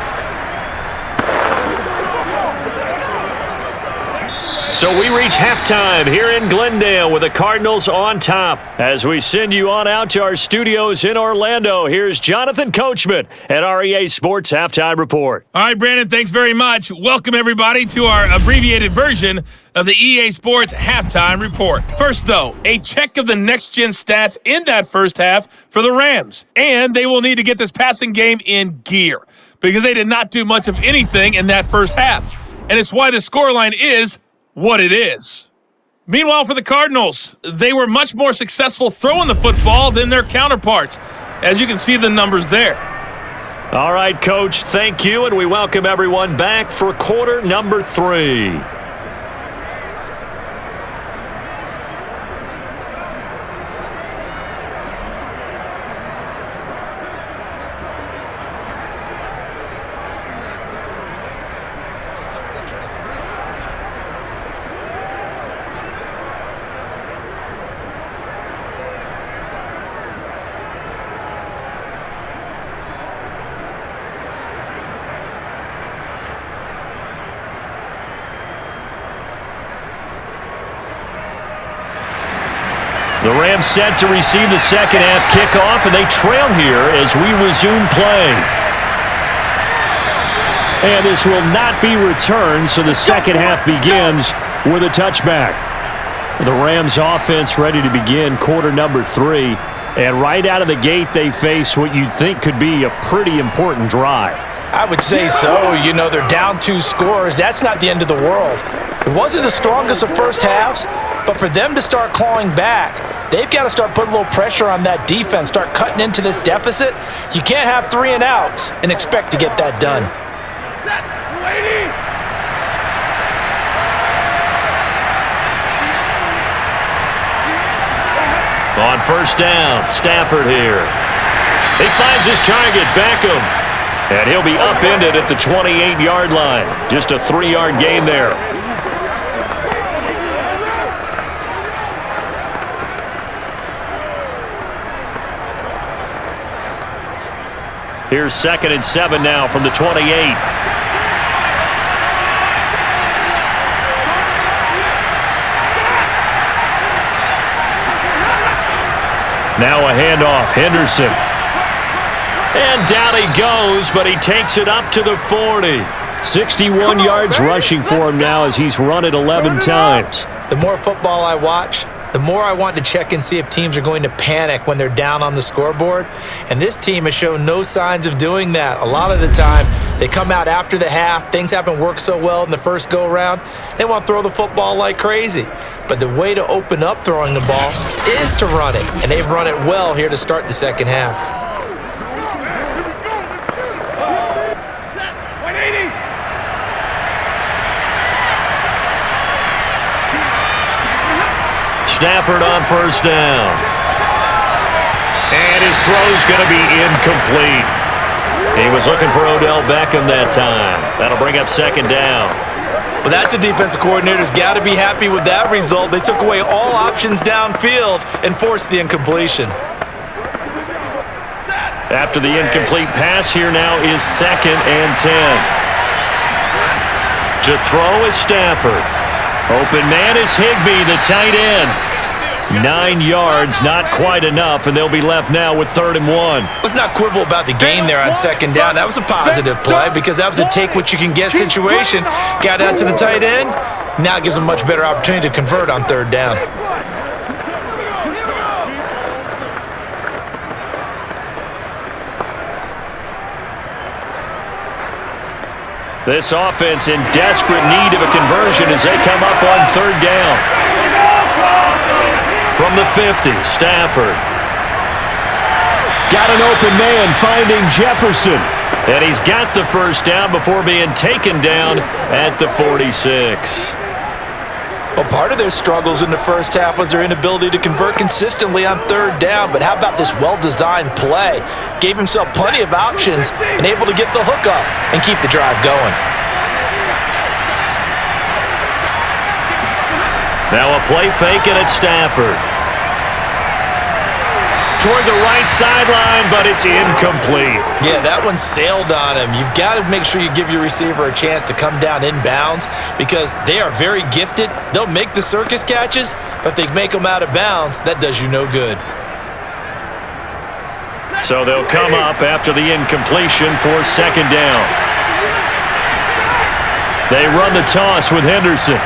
So we reach halftime here in Glendale with the Cardinals on top. As we send you on out to our studios in Orlando, here's Jonathan Coachman at our EA Sports Halftime Report. All right, Brandon, thanks very much. Welcome, everybody, to our abbreviated version of the EA Sports Halftime Report. First, though, a check of the next-gen stats in that first half for the Rams. And they will need to get this passing game in gear because they did not do much of anything in that first half. And it's why the scoreline is what it is. Meanwhile, for the Cardinals, they were much more successful throwing the football than their counterparts, as you can see the numbers there. All right, Coach, thank you, and we welcome everyone back for quarter number 3. The Rams set to receive the second half kickoff, and they trail here as we resume play. And this will not be returned, so the second half begins with a touchback. The Rams offense ready to begin quarter number 3. And right out of the gate, they face what you'd think could be a pretty important drive. I would say so. You know, they're down 2 scores. That's not the end of the world. It wasn't the strongest of first halves, but for them to start clawing back, they've got to start putting a little pressure on that defense, start cutting into this deficit. You can't have 3 and outs and expect to get that done. On first down, Stafford here. He finds his target, Beckham. And he'll be upended at the 28-yard line. Just a 3-yard gain there. Here's 2nd and 7 now from the 28. Now a handoff, Henderson. And down he goes, but he takes it up to the 40. 61 yards rushing for him now as he's run it 11 times. The more football I watch, the more I want to check and see if teams are going to panic when they're down on the scoreboard. And this team has shown no signs of doing that. A lot of the time, they come out after the half. Things haven't worked so well in the first go-around. They want to throw the football like crazy. But the way to open up throwing the ball is to run it. And they've run it well here to start the second half. Stafford on first down. And his throw's going to be incomplete. He was looking for Odell Beckham that time. That'll bring up second down. Well, that's a defensive coordinator's got to be happy with that result. They took away all options downfield and forced the incompletion. After the incomplete pass, here now is 2nd and 10. To throw is Stafford. Open man is Higbee, the tight end. 9 yards, not quite enough, and they'll be left now with 3rd and 1. Let's not quibble about the gain there on second down. That was a positive play because that was a take-what-you-can-get situation. Got out to the tight end. Now it gives them a much better opportunity to convert on 3rd down. This offense in desperate need of a conversion as they come up on 3rd down. From the 50, Stafford. Got an open man finding Jefferson. And he's got the first down before being taken down at the 46. Well, part of their struggles in the first half was their inability to convert consistently on 3rd down. But how about this well-designed play? Gave himself plenty of options and able to get the hook up and keep the drive going. Now a play fake and it's Stafford. Toward the right sideline, but it's incomplete. Yeah, that one sailed on him. You've got to make sure you give your receiver a chance to come down inbounds because they are very gifted. They'll make the circus catches, but they make them out of bounds. That does you no good. So they'll come up after the incompletion for 2nd down. They run the toss with Henderson.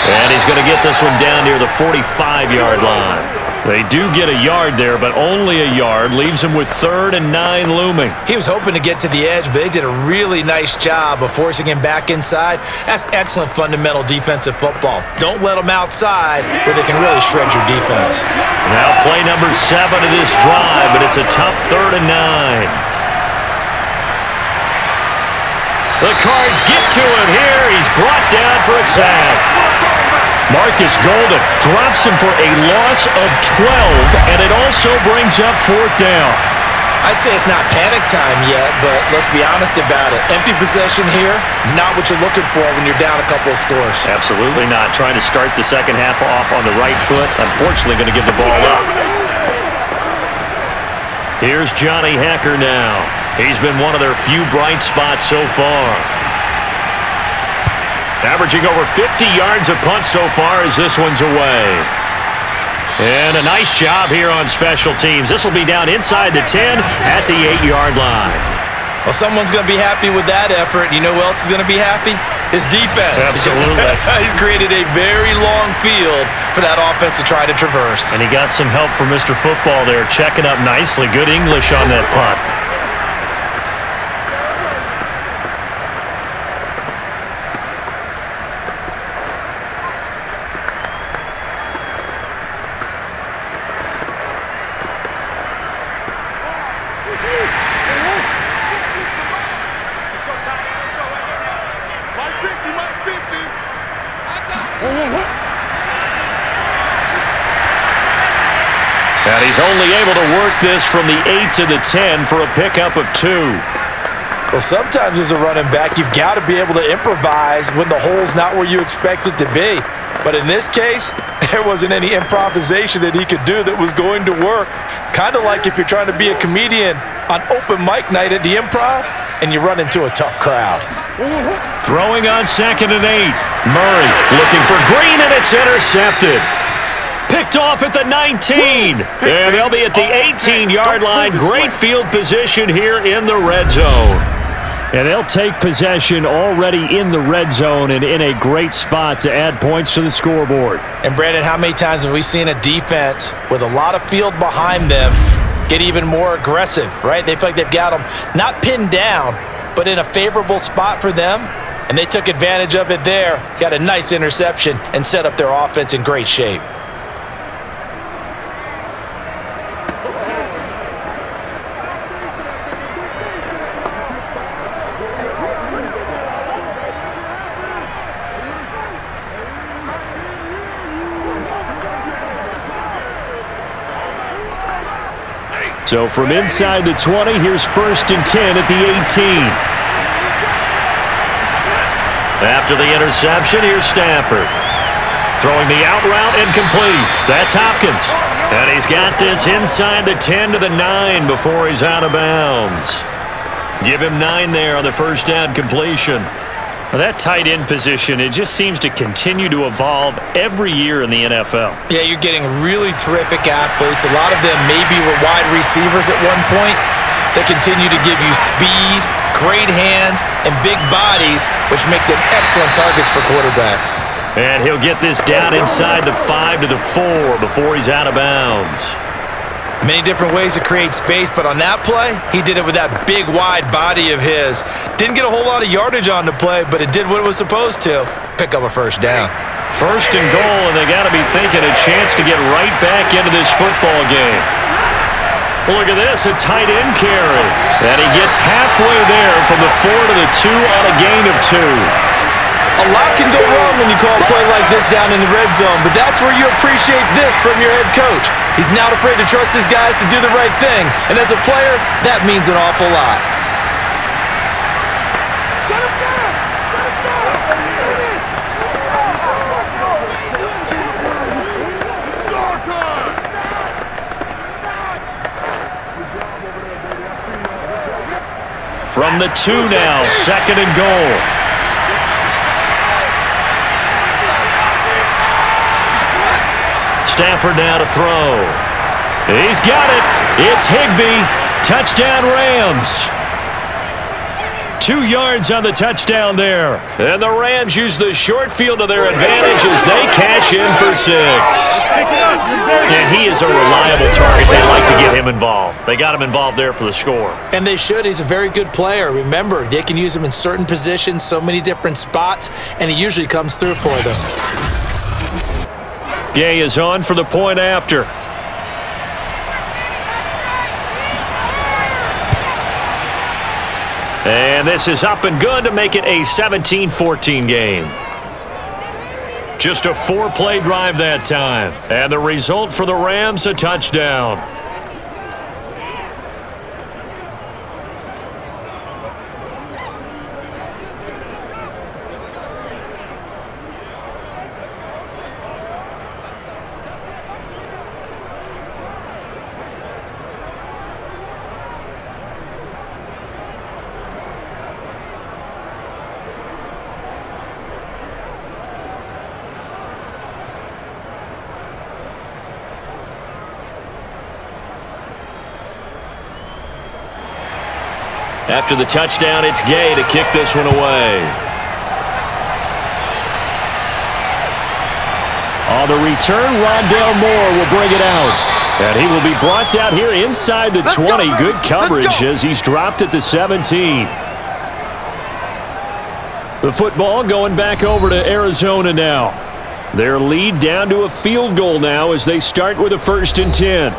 And he's going to get this one down near the 45-yard line. They do get a yard there, but only a yard. Leaves him with 3rd and 9 looming. He was hoping to get to the edge, but they did a really nice job of forcing him back inside. That's excellent fundamental defensive football. Don't let them outside where they can really shred your defense. Now play number 7 of this drive, but it's a tough 3rd and 9. The Cards get to him here. He's brought down for a sack. Marcus Golden drops him for a loss of 12, and it also brings up 4th down. I'd say it's not panic time yet, but let's be honest about it. Empty possession here, not what you're looking for when you're down a couple of scores. Absolutely not. Trying to start the second half off on the right foot. Unfortunately, going to give the ball up. Here's Johnny Hekker now. He's been one of their few bright spots so far. Averaging over 50 yards a punt so far as this one's away. And a nice job here on special teams. This will be down inside the 10 at the 8-yard line. Well, someone's going to be happy with that effort. You know who else is going to be happy? His defense. Absolutely. He's created a very long field for that offense to try to traverse. And he got some help from Mr. Football there, checking up nicely. Good English on that punt. And he's only able to work this from the 8 to the 10 for a pickup of 2. Well, sometimes as a running back, you've got to be able to improvise when the hole's not where you expect it to be. But in this case, there wasn't any improvisation that he could do that was going to work. Kind of like if you're trying to be a comedian on open mic night at the Improv and you run into a tough crowd. Throwing on 2nd and 8. Murray looking for Green, and it's intercepted. Picked off at the 19. And they'll be at the 18-yard line. Great field position here in the red zone. And they'll take possession already in the red zone and in a great spot to add points to the scoreboard. And, Brandon, how many times have we seen a defense with a lot of field behind them get even more aggressive, right? They feel like they've got them not pinned down, but in a favorable spot for them, and they took advantage of it there, got a nice interception, and set up their offense in great shape. So from inside the 20, here's 1st and 10 at the 18. After the interception, here's Stafford. Throwing the out route, incomplete. That's Hopkins. And he's got this inside the 10 to the 9 before he's out of bounds. Give him 9 there on the first down completion. Well, that tight end position, it just seems to continue to evolve every year in the NFL. Yeah, you're getting really terrific athletes. A lot of them maybe were wide receivers at one point. They continue to give you speed, great hands, and big bodies, which make them excellent targets for quarterbacks. And he'll get this down inside the 5 to the 4 before he's out of bounds. Many different ways to create space, but on that play, he did it with that big, wide body of his. Didn't get a whole lot of yardage on the play, but it did what it was supposed to. Pick up a first down. 1st and goal, and they got to be thinking a chance to get right back into this football game. Well, look at this, a tight end carry. And he gets halfway there from the 4 to the 2 on a gain of 2. A lot can go wrong when you call a play like this down in the red zone, but that's where you appreciate this from your head coach. He's not afraid to trust his guys to do the right thing, and as a player, that means an awful lot. Shut him down! Shut him down! Do this! Star time! From the 2 now, 2nd and goal. Stafford now to throw. He's got it. It's Higbee. Touchdown Rams. 2 yards on the touchdown there. And the Rams use the short field to their advantage as they cash in for 6. And he is a reliable target. They like to get him involved. They got him involved there for the score. And they should. He's a very good player. Remember, they can use him in certain positions, so many different spots, and he usually comes through for them. Gay is on for the point after. And this is up and good to make it a 17-14 game. Just a 4-play drive that time. And the result for the Rams, a touchdown. After the touchdown, it's Gay to kick this one away. On the return, Rondale Moore will bring it out. And he will be brought down here inside the 20. Good coverage as he's dropped at the 17. The football going back over to Arizona now. Their lead down to a field goal now as they start with a 1st and 10.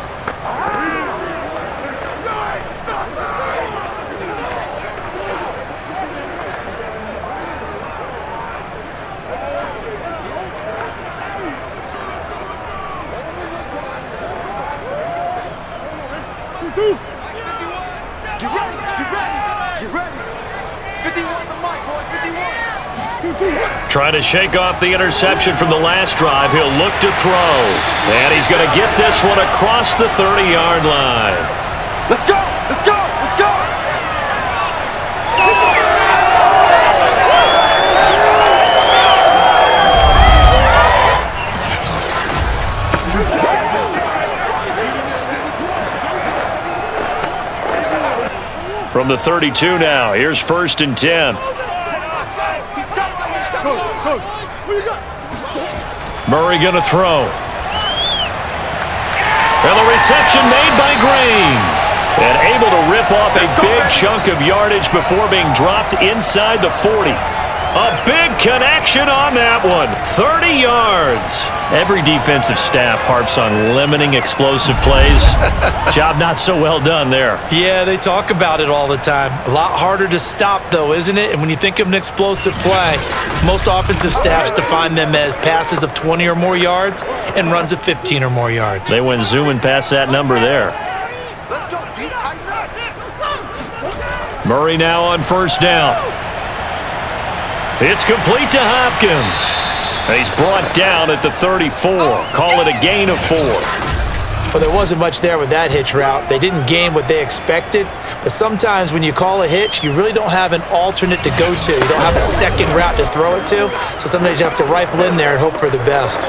Trying to shake off the interception from the last drive. He'll look to throw. And he's going to get this one across the 30-yard line. Let's go! Let's go! Let's go! From the 32 now, here's 1st and 10. Murray going to throw. And the reception made by Green. And able to rip off a big chunk of yardage before being dropped inside the 40. A big connection on that one. 30 yards. Every defensive staff harps on limiting explosive plays. Job not so well done there. Yeah, they talk about it all the time. A lot harder to stop, though, isn't it? And when you think of an explosive play, most offensive staffs define them as passes of 20 or more yards and runs of 15 or more yards. They went zooming past that number there. Let's go, D. Tighten up. Murray now on 1st down. It's complete to Hopkins. He's brought down at the 34. Call it a gain of 4. Well, there wasn't much there with that hitch route. They didn't gain what they expected. But sometimes when you call a hitch, you really don't have an alternate to go to. You don't have a second route to throw it to. So sometimes you have to rifle in there and hope for the best.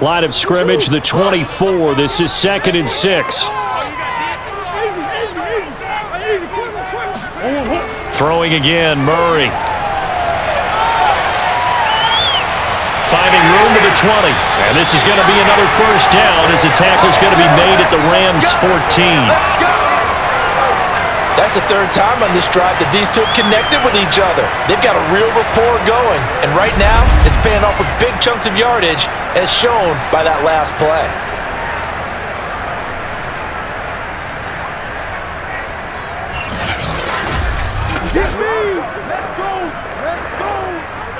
Line of scrimmage, the 24. This is 2nd and 6. Throwing again, Murray. Finding room to the 20. And this is going to be another 1st down as the tackle's going to be made at the Rams' 14. That's the 3rd time on this drive that these two have connected with each other. They've got a real rapport going. And right now, it's paying off with big chunks of yardage as shown by that last play.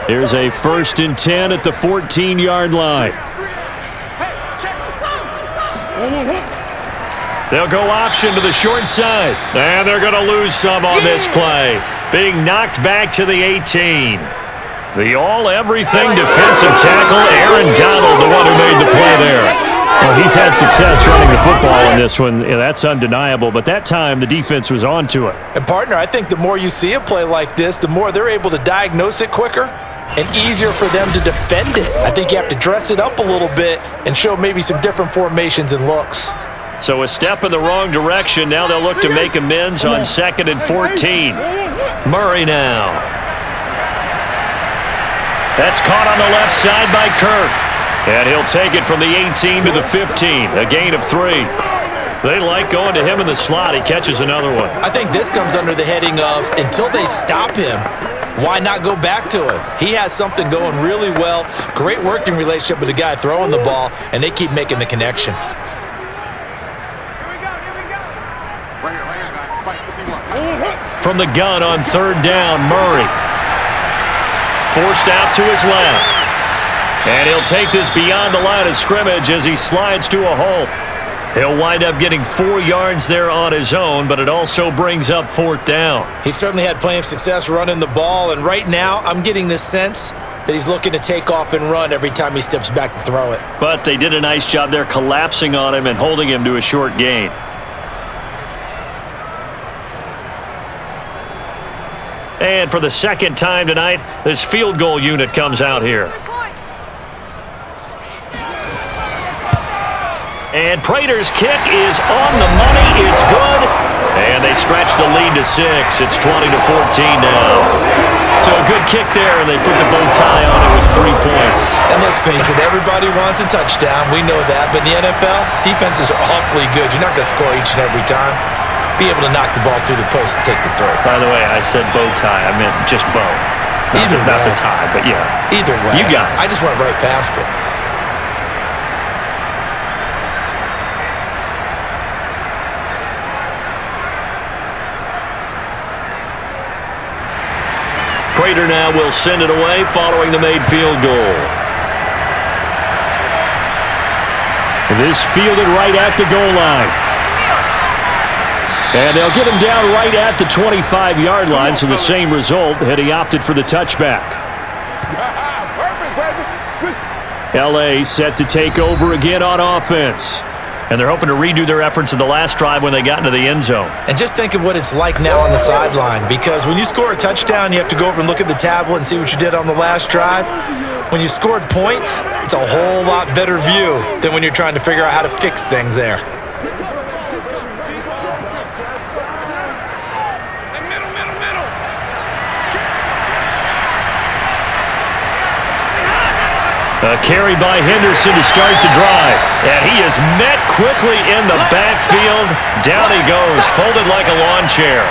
Here's a 1st and 10 at the 14-yard line. They'll go option to the short side. And they're going to lose some on this play. Being knocked back to the 18. The all-everything defensive tackle, Aaron Donald, the one who made the play there. Well, he's had success running the football in this one. Yeah, that's undeniable. But that time, the defense was on to it. And, partner, I think the more you see a play like this, the more they're able to diagnose it quicker and easier for them to defend it. I think you have to dress it up a little bit and show maybe some different formations and looks. So a step in the wrong direction. Now they'll look to make amends on 2nd and 14. Murray now. That's caught on the left side by Kirk. And he'll take it from the 18 to the 15. A gain of 3. They like going to him in the slot. He catches another one. I think this comes under the heading of until they stop him, why not go back to him? He has something going really well. Great working relationship with the guy throwing the ball, and they keep making the connection. From the gun on 3rd down, Murray. Forced out to his left. And he'll take this beyond the line of scrimmage as he slides to a halt. He'll wind up getting 4 yards there on his own, but it also brings up 4th down. He certainly had plenty of success running the ball, and right now I'm getting this sense that he's looking to take off and run every time he steps back to throw it. But they did a nice job there collapsing on him and holding him to a short gain. And for the 2nd time tonight, this field goal unit comes out here. And Prater's kick is on the money. It's good. And they stretch the lead to 6. It's 20-14 now. So a good kick there, and they put the bow tie on it with 3 points. And let's face it, everybody wants a touchdown. We know that. But in the NFL, defenses are awfully good. You're not going to score each and every time. Be able to knock the ball through the post and take the throw. By the way, I said bow tie. I meant just bow. Not the tie, but yeah. Either way. You got it. I just went right past it. Prater now will send it away following the made field goal. This fielded right at the goal line. And they'll get him down right at the 25-yard line, so the same result had he opted for the touchback. L.A. set to take over again on offense. And they're hoping to redo their efforts in the last drive when they got into the end zone. And just think of what it's like now on the sideline, because when you score a touchdown, you have to go over and look at the tablet and see what you did on the last drive. When you scored points, it's a whole lot better view than when you're trying to figure out how to fix things there. A carry by Henderson to start the drive. And he is met quickly in the backfield. Down he goes, folded like a lawn chair.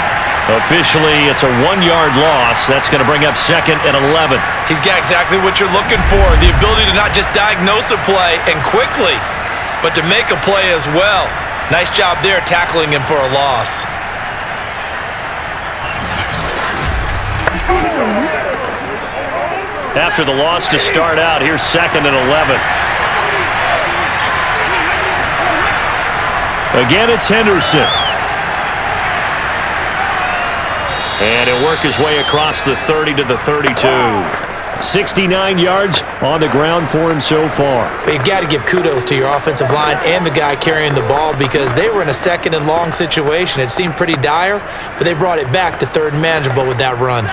Officially, it's a 1-yard loss. That's going to bring up 2nd and 11. He's got exactly what you're looking for, the ability to not just diagnose a play and quickly, but to make a play as well. Nice job there tackling him for a loss. After the loss to start out, here's 2nd and 11. Again, it's Henderson. And he'll work his way across the 30 to the 32. 69 yards on the ground for him so far. But you've got to give kudos to your offensive line and the guy carrying the ball, because they were in a 2nd and long situation. It seemed pretty dire, but they brought it back to 3rd and manageable with that run.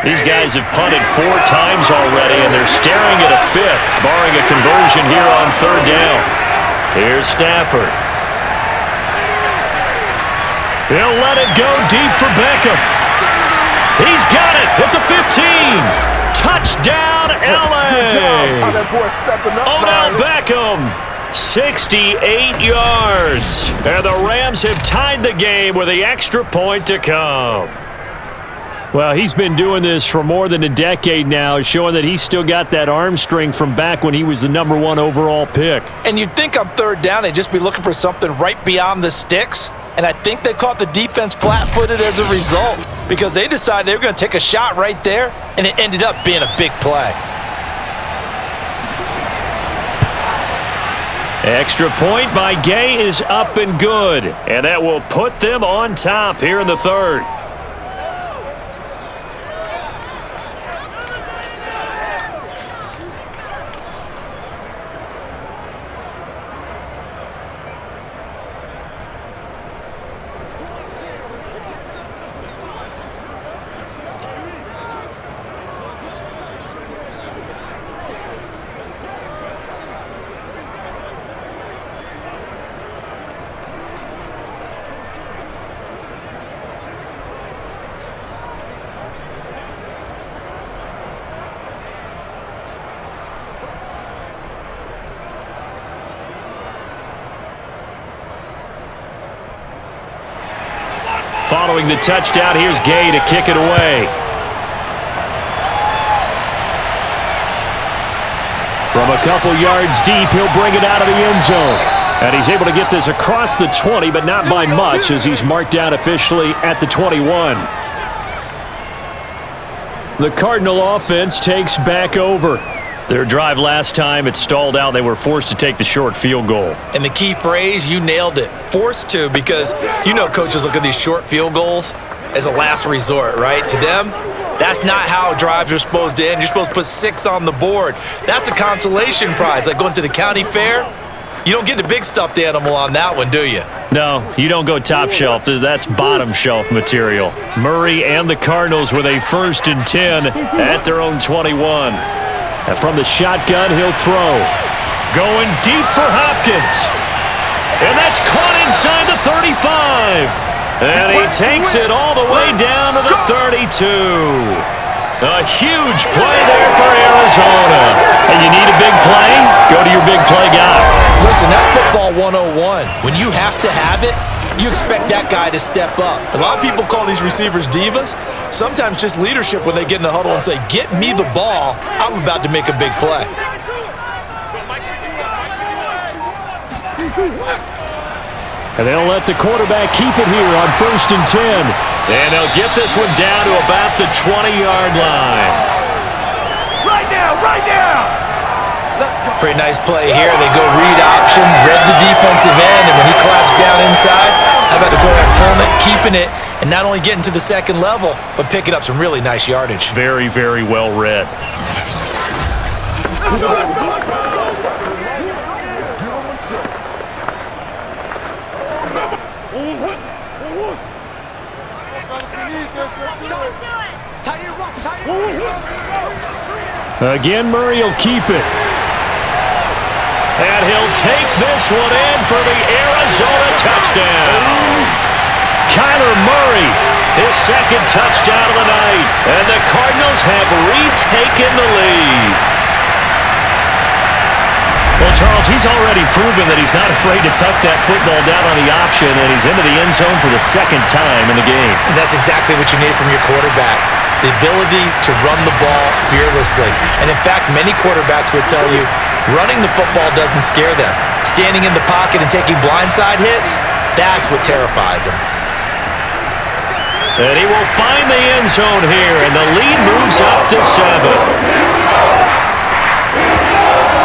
These guys have punted 4 times already, and they're staring at a 5th, barring a conversion here on 3rd down. Here's Stafford. He'll let it go deep for Beckham. He's got it at the 15. Touchdown, L.A. Odell Beckham, 68 yards. And the Rams have tied the game with the extra point to come. Well, he's been doing this for more than a decade now, showing that he's still got that arm strength from back when he was the #1 overall pick. And you'd think on 3rd down they'd just be looking for something right beyond the sticks. And I think they caught the defense flat-footed as a result, because they decided they were going to take a shot right there, and it ended up being a big play. Extra point by Gay is up and good. And that will put them on top here in the 3rd. Following the touchdown, here's Gay to kick it away. From a couple yards deep, he'll bring it out of the end zone. And he's able to get this across the 20, but not by much, as he's marked down officially at the 21. The Cardinal offense takes back over. Their drive last time, it stalled out. They were forced to take the short field goal. And the key phrase, you nailed it, forced to, because you know coaches look at these short field goals as a last resort, right? To them, that's not how drives are supposed to end. You're supposed to put 6 on the board. That's a consolation prize, like going to the county fair. You don't get the big stuffed animal on that one, do you? No, you don't go top shelf. That's bottom shelf material. Murray and the Cardinals with a 1st and 10 at their own 21. And from the shotgun, he'll throw. Going deep for Hopkins. And that's caught inside the 35. And he takes it all the way down to the 32. A huge play there for Arizona. And you need a big play? Go to your big play guy. Listen, that's football 101. When you have to have it, you expect that guy to step up. A lot of people call these receivers divas. Sometimes just leadership when they get in the huddle and say, get me the ball. I'm about to make a big play. And they'll let the quarterback keep it here on 1st and 10. And they'll get this one down to about the 20-yard line. Right now, right now! Pretty nice play here. They go read option, read the defensive end, and when he collapsed down inside, how about the quarterback pulling it, keeping it, and not only getting to the second level, but picking up some really nice yardage. Very, very well read. Again, Murray will keep it. And he'll take this one in for the Arizona touchdown. Kyler Murray, his second touchdown of the night. And the Cardinals have retaken the lead. Well, Charles, he's already proven that he's not afraid to tuck that football down on the option, and he's into the end zone for the second time in the game. And that's exactly what you need from your quarterback. The ability to run the ball fearlessly. And in fact, many quarterbacks would tell you running the football doesn't scare them. Standing in the pocket and taking blindside hits, that's what terrifies them. And he will find the end zone here, and the lead moves up to 7.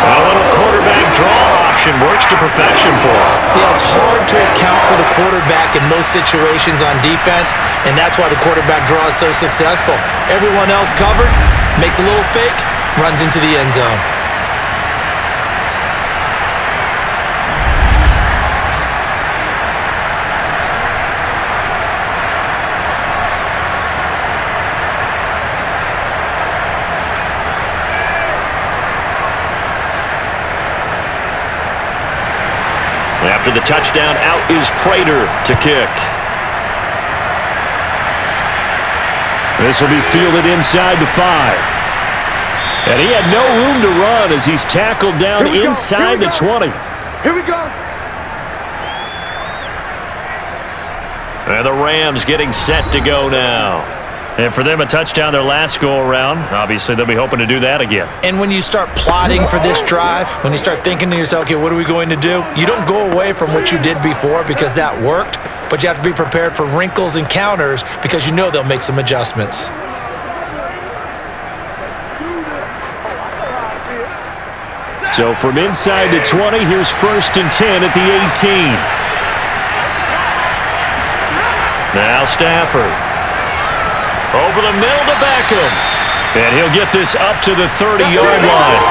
A little quarterback draw option works to perfection for him. Yeah, it's hard to account for the quarterback in most situations on defense, and that's why the quarterback draw is so successful. Everyone else covered, makes a little fake, runs into the end zone. After the touchdown, out is Prater to kick. This will be fielded inside the 5. And he had no room to run as he's tackled down inside the 20. Here we go. And the Rams getting set to go now. And for them, a touchdown their last go-around. Obviously, they'll be hoping to do that again. And when you start plotting for this drive, when you start thinking to yourself, okay, what are we going to do? You don't go away from what you did before because that worked, but you have to be prepared for wrinkles and counters because you know they'll make some adjustments. So from inside the 20, here's 1st and 10 at the 18. Now Stafford. Over the middle to Beckham. And he'll get this up to the 30-yard line.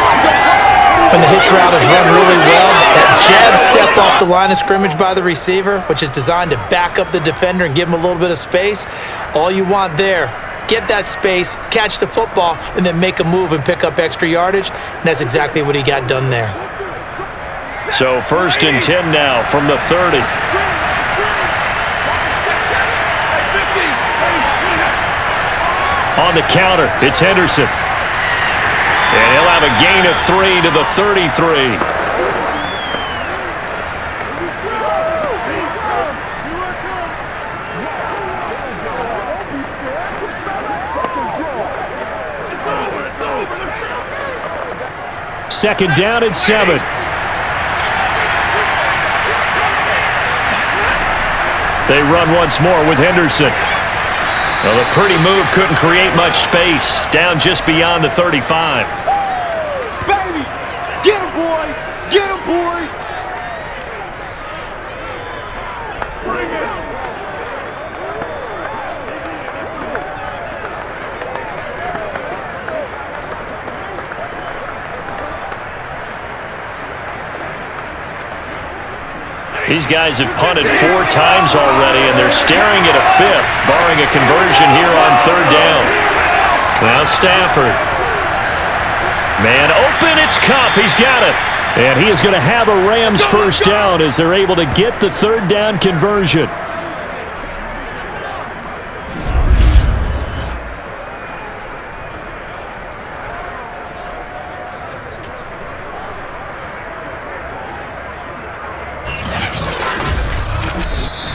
When the hitch route is run really well, that jab step off the line of scrimmage by the receiver, which is designed to back up the defender and give him a little bit of space, all you want there, get that space, catch the football, and then make a move and pick up extra yardage. And that's exactly what he got done there. So 1st and 10 now from the 30. On the counter, it's Henderson. And he'll have a gain of 3 to the 33. Second down and 7. They run once more with Henderson. Well, a pretty move couldn't create much space. Down just beyond the 35. Baby! Get him, boys! Get him, boys! Bring it! These guys have punted 4 times already, and they're staring at a 5th, barring a conversion here on 3rd down. Now Stafford. Man open, it's Kupp. He's got it. And he is going to have a Rams first down as they're able to get the third down conversion.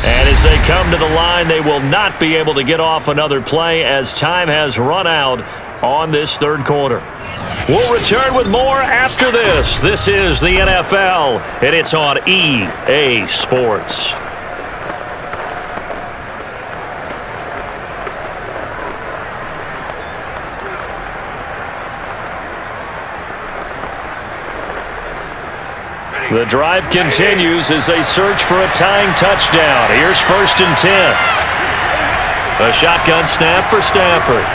And as they come to the line, they will not be able to get off another play as time has run out on this third quarter. We'll return with more after this. This is the NFL, and it's on EA Sports. The drive continues as they search for a tying touchdown. Here's 1st and 10. A shotgun snap for Stafford.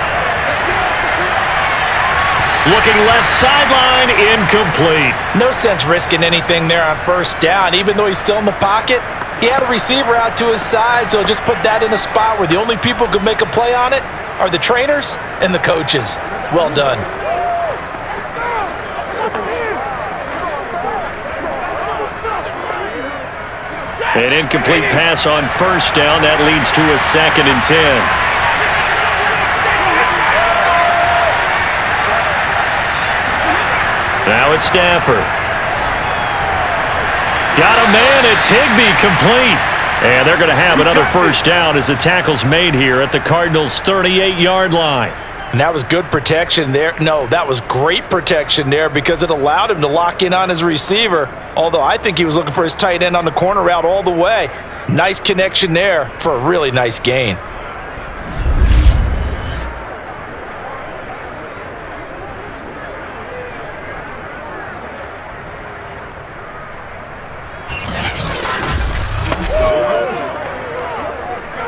Looking left sideline, incomplete. No sense risking anything there on first down. Even though he's still in the pocket, he had a receiver out to his side, so just put that in a spot where the only people who can make a play on it are the trainers and the coaches. Well done. An incomplete pass on first down. That leads to a 2nd and 10. Now it's Stafford. Got a man. It's Higbee, complete. And they're going to have another first down as the tackle's made here at the Cardinals' 38-yard line. And that was good protection there. No, that was great protection there because it allowed him to lock in on his receiver, although I think he was looking for his tight end on the corner route all the way. Nice connection there for a really nice gain.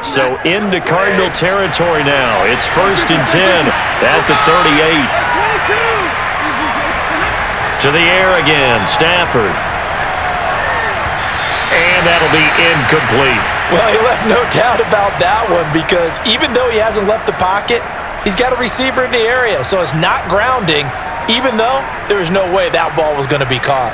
So into Cardinal territory now. It's 1st and 10 at the 38. To the air again, Stafford. And that'll be incomplete. Well, he left no doubt about that one because even though he hasn't left the pocket, he's got a receiver in the area, so it's not grounding, even though there's no way that ball was going to be caught.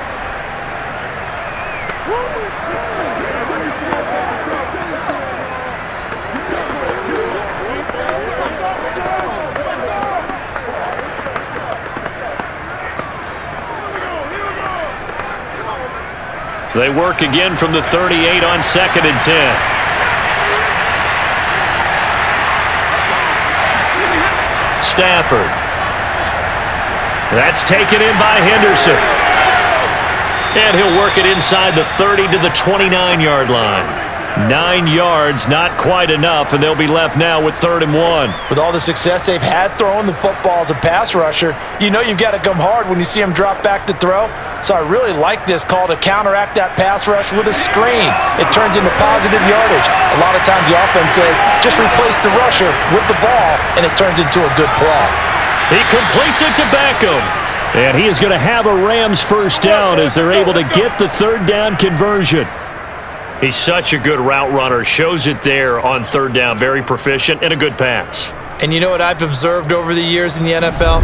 They work again from the 38 on 2nd and 10. Stafford. That's taken in by Henderson. And he'll work it inside the 30 to the 29-yard line. 9 yards, not quite enough, and they'll be left now with 3rd and 1. With all the success they've had throwing the football as a pass rusher, you know you've got to come hard when you see him drop back to throw. So I really like this call to counteract that pass rush with a screen. It turns into positive yardage. A lot of times the offense says, just replace the rusher with the ball, and it turns into a good play. He completes it to Beckham. And he is going to have a Rams first down as they're able to get the third down conversion. He's such a good route runner. Shows it there on 3rd down. Very proficient and a good pass. And you know what I've observed over the years in the NFL?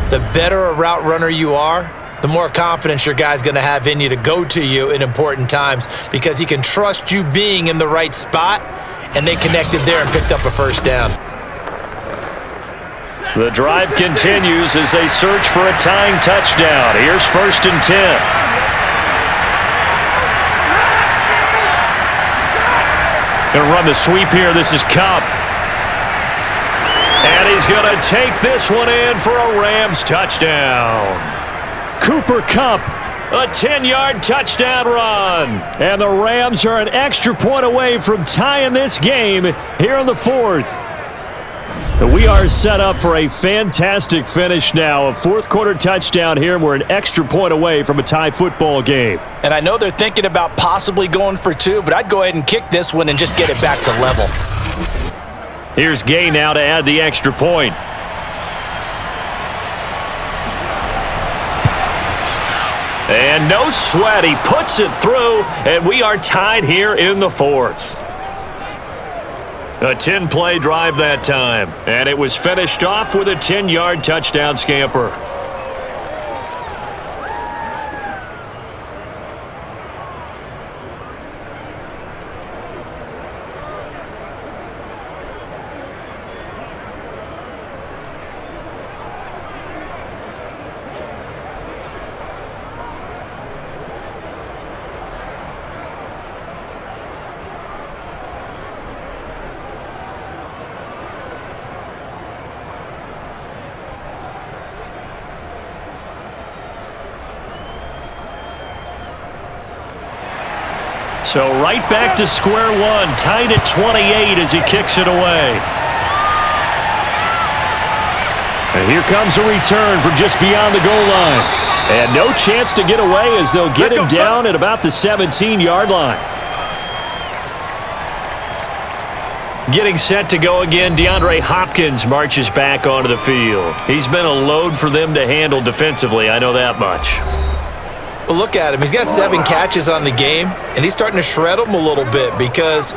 The better a route runner you are, the more confidence your guy's going to have in you to go to you in important times because he can trust you being in the right spot, and they connected there and picked up a first down. The drive continues as they search for a tying touchdown. Here's 1st and 10. Going to run the sweep here. This is Kupp. And he's going to take this one in for a Rams touchdown. Cooper Kupp, a 10-yard touchdown run. And the Rams are an extra point away from tying this game here in the 4th. We are set up for a fantastic finish now. A 4th quarter touchdown here. We're an extra point away from a tie football game. And I know they're thinking about possibly going for 2, but I'd go ahead and kick this one and just get it back to level. Here's Gay now to add the extra point. And no sweat. He puts it through, and we are tied here in the 4th. A 10-play drive that time, and it was finished off with a 10-yard touchdown scamper. So right back to square one, tied at 28 as he kicks it away. And here comes a return from just beyond the goal line. And no chance to get away as they'll get him down at about the 17-yard line. Getting set to go again, DeAndre Hopkins marches back onto the field. He's been a load for them to handle defensively, I know that much. Well, look at him. He's got 7 catches on the game, and he's starting to shred them a little bit because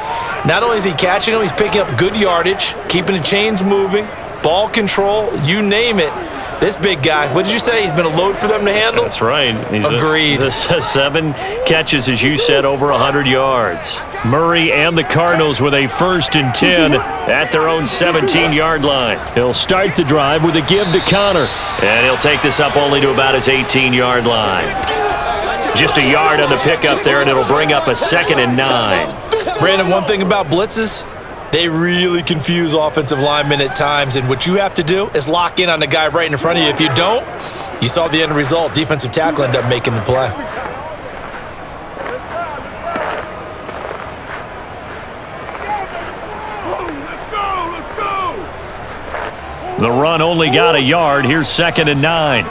not only is he catching them, he's picking up good yardage, keeping the chains moving, ball control, you name it. This big guy, what did you say? He's been a load for them to handle? That's right. Agreed. 7 catches, as you said, over 100 yards. Murray and the Cardinals with a 1st and 10 at their own 17-yard line. He'll start the drive with a give to Connor. And he'll take this up only to about his 18-yard line. Just a yard on the pickup there, and it'll bring up a 2nd and 9. Brandon, one thing about blitzes, they really confuse offensive linemen at times, and what you have to do is lock in on the guy right in front of you. If you don't, you saw the end result. Defensive tackle ended up making the play. The run only got a yard. Here's 2nd and 9.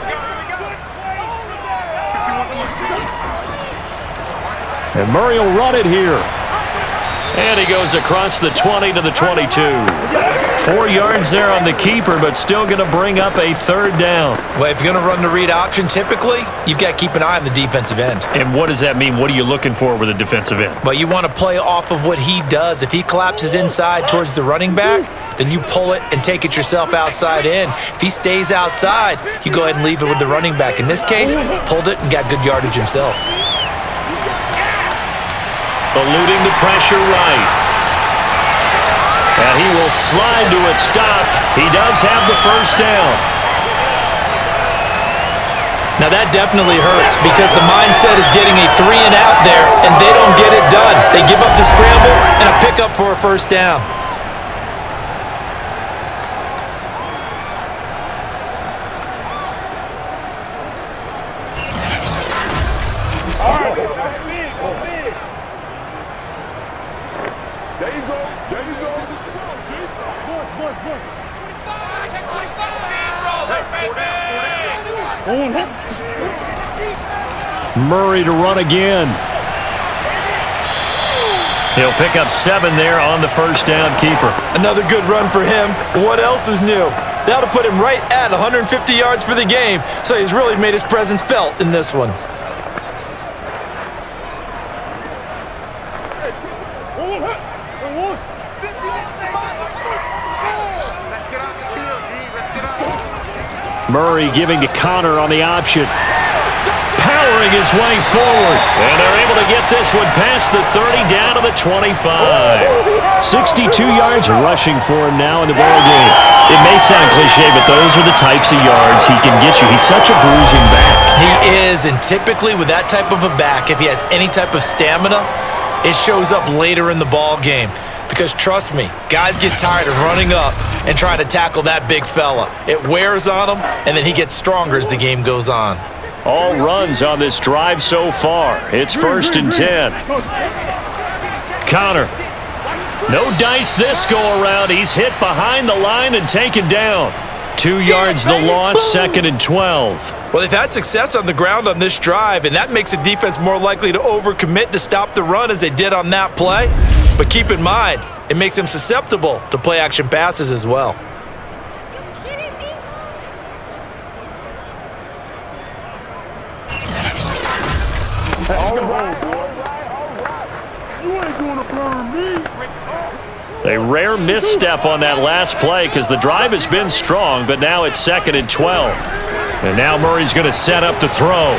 And Murray will run it here. And he goes across the 20 to the 22. 4 yards there on the keeper, but still going to bring up a 3rd down. Well, if you're going to run the read option, typically, you've got to keep an eye on the defensive end. And what does that mean? What are you looking for with a defensive end? Well, you want to play off of what he does. If he collapses inside towards the running back, then you pull it and take it yourself outside in. If he stays outside, you go ahead and leave it with the running back. In this case, pulled it and got good yardage himself. Eluding the pressure right. And he will slide to a stop. He does have the 1st down. Now that definitely hurts because the mindset is getting a 3 and out there, and they don't get it done. They give up the scramble and a pickup for a 1st down. Murray to run again. He'll pick up 7 there on the 1st down keeper. Another good run for him. What else is new? That'll put him right at 150 yards for the game, so he's really made his presence felt in this one. Murray giving to Connor on the option. Powering his way forward. And they're able to get this one past the 30 down to the 25. 62 yards rushing for him now in the ball game. It may sound cliche, but those are the types of yards he can get you. He's such a bruising back. He is, and typically with that type of a back, if he has any type of stamina, it shows up later in the ball game. Because trust me, guys get tired of running up and trying to tackle that big fella. It wears on him, and then he gets stronger as the game goes on. All runs on this drive so far. It's 1st and 10. Connor. No dice this go around. He's hit behind the line and taken down. 2 yards the loss, 2nd and 12. Well, they've had success on the ground on this drive, and that makes the defense more likely to overcommit to stop the run as they did on that play. But keep in mind, it makes them susceptible to play-action passes as well. A rare misstep on that last play because the drive has been strong, but now it's 2nd and 12. And now Murray's going to set up to throw.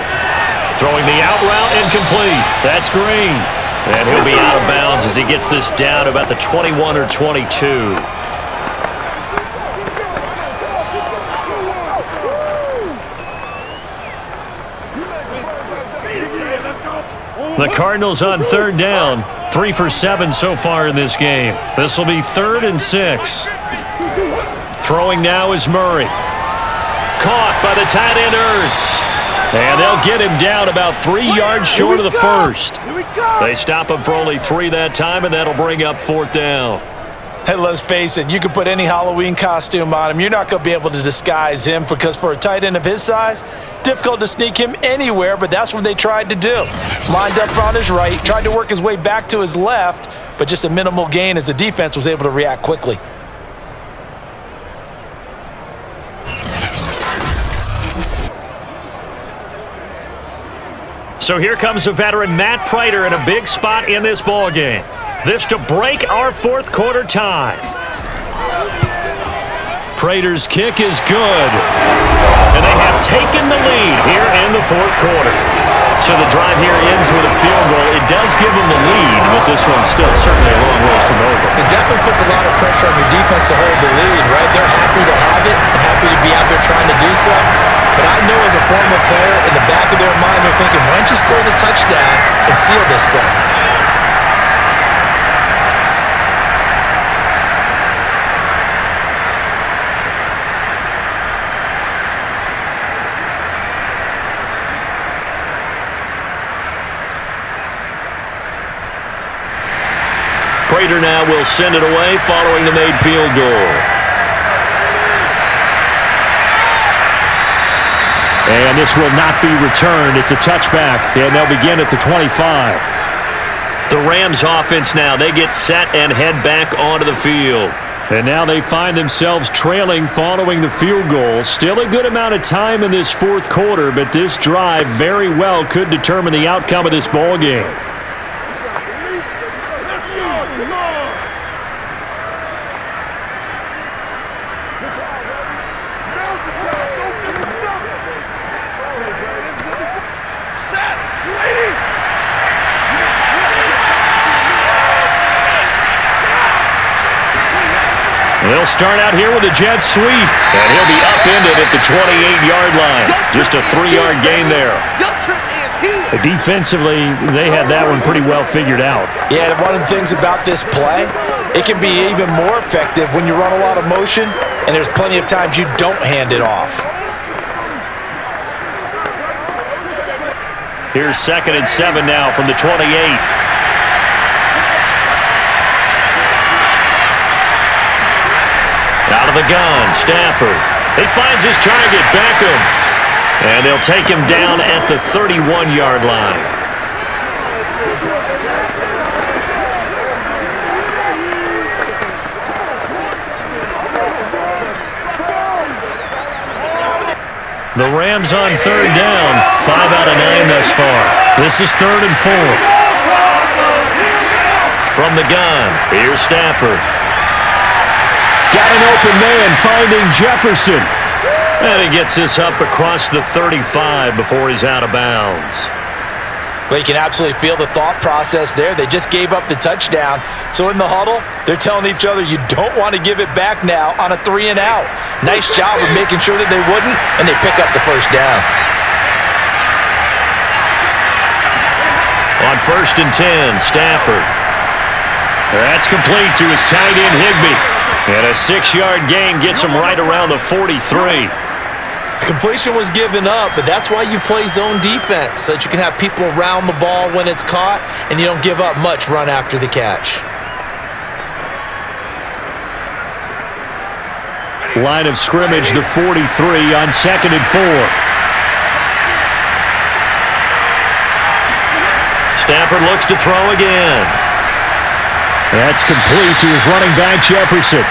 Throwing the out route incomplete. That's Green. And he'll be out of bounds as he gets this down about the 21 or 22. The Cardinals on 3rd down. 3 for 7 so far in this game. This will be 3rd and 6. Throwing now is Murray. Caught by the tight end Ertz. And they'll get him down about 3 yards short of the 1st. Here we go! They stop him for only 3 that time, and that'll bring up 4th down. Hey, let's face it, you can put any Halloween costume on him. You're not going to be able to disguise him because for a tight end of his size, difficult to sneak him anywhere, but that's what they tried to do. Lined up on his right, tried to work his way back to his left, but just a minimal gain as the defense was able to react quickly. So here comes the veteran Matt Prater in a big spot in this ballgame. This to break our 4th quarter tie. Prater's kick is good. And they have taken the lead here in the 4th quarter. So the drive here ends with a field goal. It does give them the lead, but this one's still certainly a long ways from over. It definitely puts a lot of pressure on your defense to hold the lead, right? They're happy to have it and happy to be out there trying to do so. But I know as a former player, in the back of their mind, they're thinking, why don't you score the touchdown and seal this thing? Prater now will send it away following the made field goal. And this will not be returned. It's a touchback, and they'll begin at the 25. The Rams offense now, they get set and head back onto the field. And now they find themselves trailing following the field goal. Still a good amount of time in this 4th quarter, but this drive very well could determine the outcome of this ball game. They'll start out here with a jet sweep, and he'll be upended at the 28-yard line. Just a 3-yard gain there. Defensively, they had that one pretty well figured out. Yeah, and one of the things about this play, it can be even more effective when you run a lot of motion, and there's plenty of times you don't hand it off. Here's 2nd and 7 now from the 28. Out of the gun, Stafford. He finds his target, Beckham. And they'll take him down at the 31-yard line. The Rams on 3rd down. 5 out of 9 thus far. This is 3rd and 4. From the gun, here's Stafford. Got an open man, finding Jefferson. And he gets this up across the 35 before he's out of bounds. Well, you can absolutely feel the thought process there. They just gave up the touchdown. So in the huddle, they're telling each other, you don't want to give it back now on a 3 and out. Nice job of making sure that they wouldn't, and they pick up the 1st down. On 1st and 10, Stafford. That's complete to his tight end, Higbee. And a 6-yard gain gets him right around the 43. Completion was given up, but that's why you play zone defense, so that you can have people around the ball when it's caught, and you don't give up much run after the catch. Line of scrimmage, the 43 on 2nd and 4. Stafford looks to throw again. That's complete to his running back, Jefferson.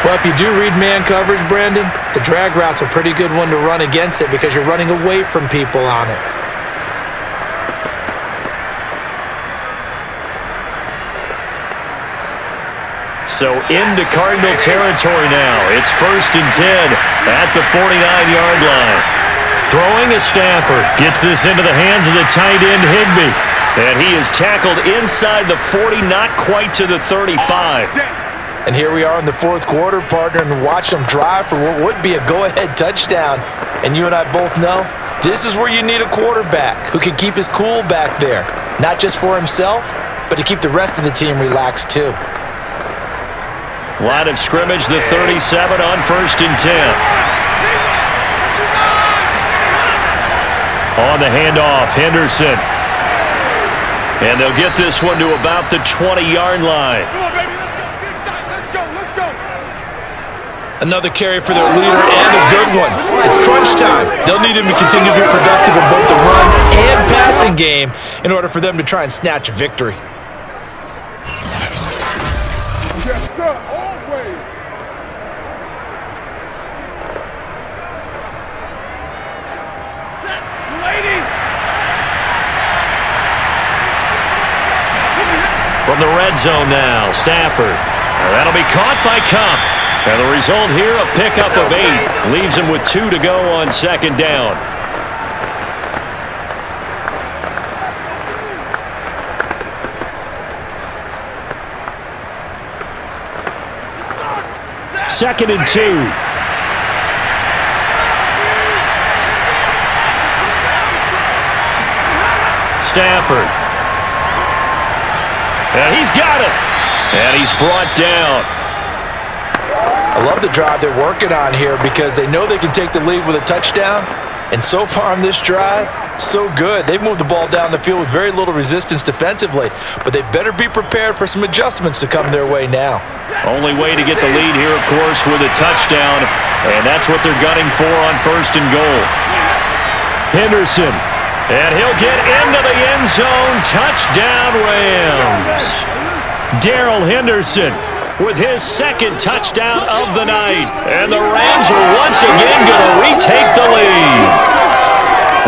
Well, if you do read man coverage, Brandon, the drag route's a pretty good one to run against it because you're running away from people on it. So into Cardinal territory now. It's 1st and 10 at the 49-yard line. Throwing is Stafford. Gets this into the hands of the tight end, Higbee. And he is tackled inside the 40, not quite to the 35. And here we are in the 4th quarter, partner, and watch them drive for what would be a go-ahead touchdown. And you and I both know this is where you need a quarterback who can keep his cool back there. Not just for himself, but to keep the rest of the team relaxed too. Line of scrimmage, the 37 on 1st and 10. On the handoff, Henderson. And they'll get this one to about the 20-yard line. Come on, baby. Let's go. Let's go. Another carry for their leader and a good one. It's crunch time. They'll need him to continue to be productive in both the run and passing game in order for them to try and snatch a victory. Yes, sir. Always. Lady. From the red zone now, Stafford. That'll be caught by Cup. And the result here, a pickup of 8. Leaves him with 2 to go on second down. Second and 2. Stafford. And he's got it. And he's brought down. I love the drive they're working on here because they know they can take the lead with a touchdown. And so far on this drive, so good. They've moved the ball down the field with very little resistance defensively, but they better be prepared for some adjustments to come their way now. Only way to get the lead here, of course, with a touchdown, and that's what they're gunning for on first and goal. Henderson, and he'll get into the end zone. Touchdown, Rams. Darrell Henderson with his second touchdown of the night. And the Rams are once again going to retake the lead.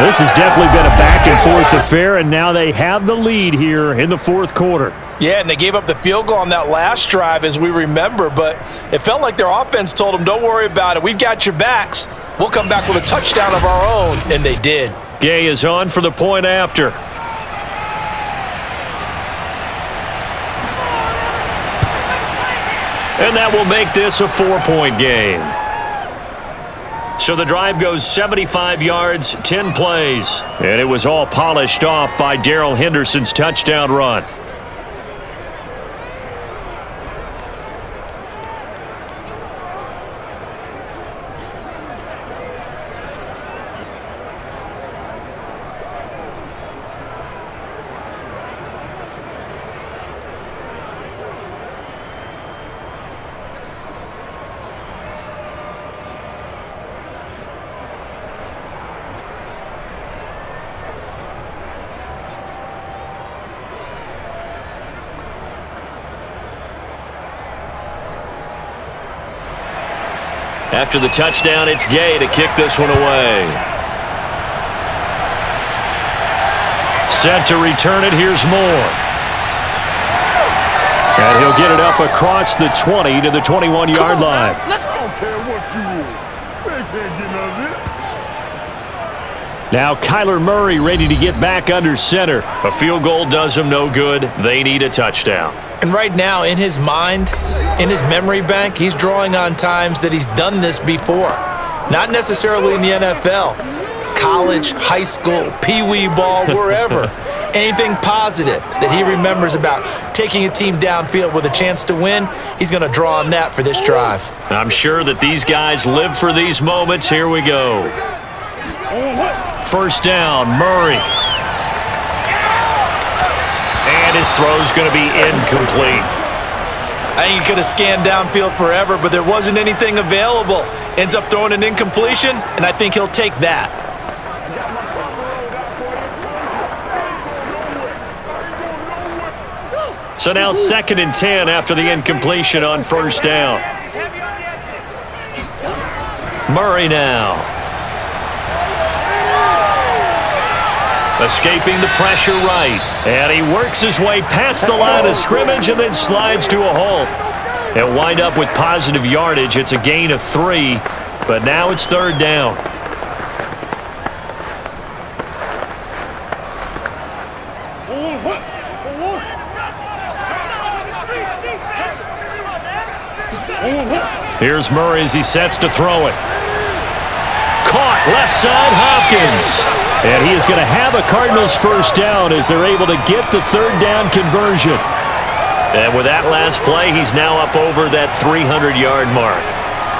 This has definitely been a back-and-forth affair, and now they have the lead here in the fourth quarter. Yeah, and they gave up the field goal on that last drive, as we remember, but it felt like their offense told them, don't worry about it. We've got your backs. We'll come back with a touchdown of our own, and they did. Gay is on for the point after. And that will make this a 4-point game. So the drive goes 75 yards, 10 plays. And it was all polished off by Darrell Henderson's touchdown run. After the touchdown, it's Gay to kick this one away. Set to return it, here's Moore. And he'll get it up across the 20 to the 21-yard line. Let's go. I don't care what you want. They can't get none of this. Now Kyler Murray ready to get back under center. A field goal does him no good. They need a touchdown. And right now, in his mind, in his memory bank, he's drawing on times that he's done this before. Not necessarily in the NFL. College, high school, pee-wee ball, wherever. Anything positive that he remembers about taking a team downfield with a chance to win, he's going to draw on that for this drive. I'm sure that these guys live for these moments. Here we go. First down, Murray. And his throw's going to be incomplete. I think he could have scanned downfield forever, but there wasn't anything available. Ends up throwing an incompletion, and I think he'll take that. So now 2nd and 10 after the incompletion on first down. Murray now. Escaping the pressure right. And he works his way past the line of scrimmage and then slides to a halt. He'll wind up with positive yardage. It's a gain of 3, but now it's 3rd down. Here's Murray as he sets to throw it. Caught left side, Hopkins. And he is going to have a Cardinals first down as they're able to get the 3rd down conversion. And with that last play, he's now up over that 300-yard mark.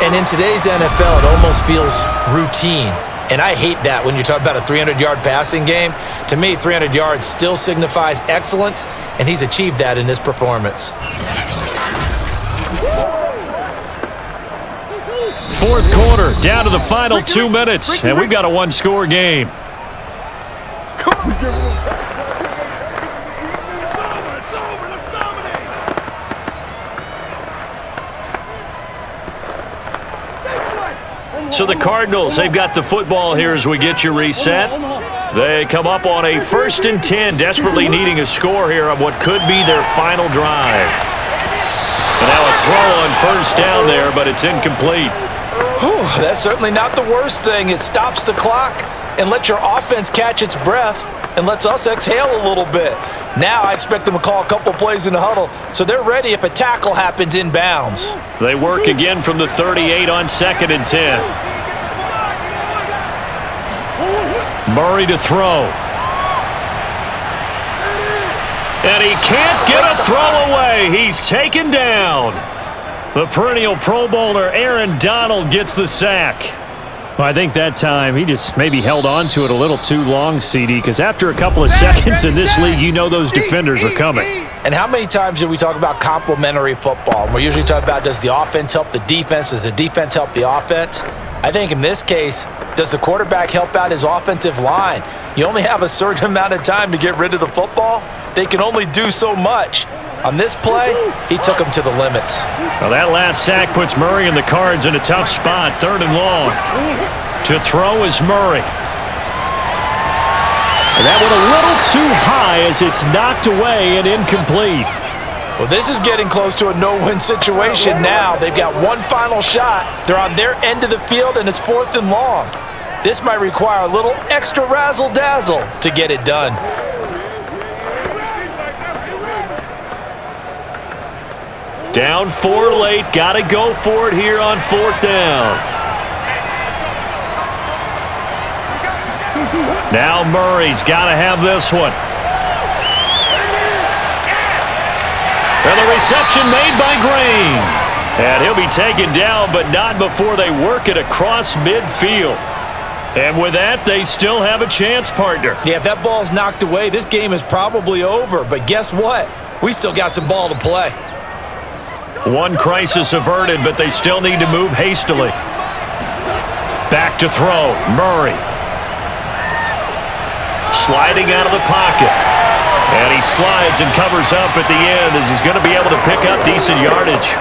And in today's NFL, it almost feels routine. And I hate that when you talk about a 300-yard passing game. To me, 300 yards still signifies excellence, and he's achieved that in this performance. Fourth quarter, down to the final 2 minutes, and we've got a one-score game. So the Cardinals, they've got the football here as we get you reset. They come up on a 1st and 10, desperately needing a score here on what could be their final drive. And now a throw on first down there, but it's incomplete. Whew, that's certainly not the worst thing. It stops the clock and lets your offense catch its breath and lets us exhale a little bit. Now I expect them to call a couple plays in the huddle, so they're ready if a tackle happens inbounds. They work again from the 38 on 2nd and 10. Murray to throw. And he can't get a throw away. He's taken down. The perennial Pro Bowler Aaron Donald gets the sack. Well, I think that time he just maybe held on to it a little too long, CD, because after a couple of seconds in this league, you know those defenders are coming. And how many times do we talk about complementary football? And we usually talk about, does the offense help the defense? Does the defense help the offense? I think in this case, does the quarterback help out his offensive line? You only have a certain amount of time to get rid of the football. They can only do so much. On this play, he took him to the limits. Well, that last sack puts Murray and the Cards in a tough spot, 3rd and long. To throw is Murray. And that went a little too high as it's knocked away and incomplete. Well, this is getting close to a no-win situation now. They've got one final shot. They're on their end of the field, and it's 4th and long. This might require a little extra razzle-dazzle to get it done. Down 4 late, got to go for it here on 4th down. Now Murray's got to have this one. And the reception made by Green. And he'll be taken down, but not before they work it across midfield. And with that, they still have a chance, partner. Yeah, if that ball's knocked away, this game is probably over. But guess what? We still got some ball to play. One crisis averted, but they still need to move hastily. Back to throw, Murray. Sliding out of the pocket. And he slides and covers up at the end as he's going to be able to pick up decent yardage.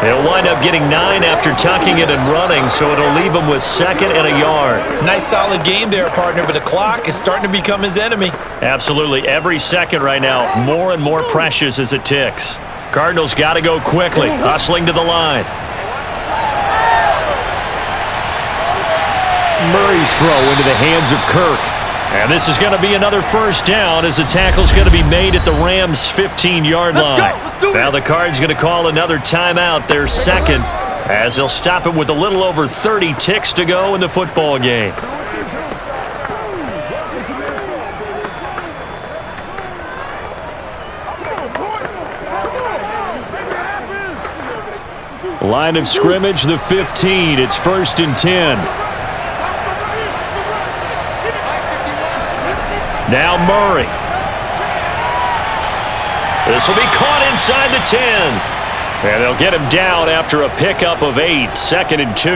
He'll wind up getting 9 after tucking it and running, so it'll leave him with 2nd and a yard. Nice solid game there, partner, but the clock is starting to become his enemy. Absolutely. Every second right now, more and more precious as it ticks. Cardinals got to go quickly, hustling to the line. Murray's throw into the hands of Kirk. And this is going to be another 1st down as the tackle's going to be made at the Rams' 15-yard line. Now the Cards going to call another timeout, their 2nd, as they'll stop it with a little over 30 ticks to go in the football game. Line of scrimmage, the 15. It's 1st and 10. Now Murray. This will be caught inside the 10. And they'll get him down after a pickup of 8, 2nd and 2.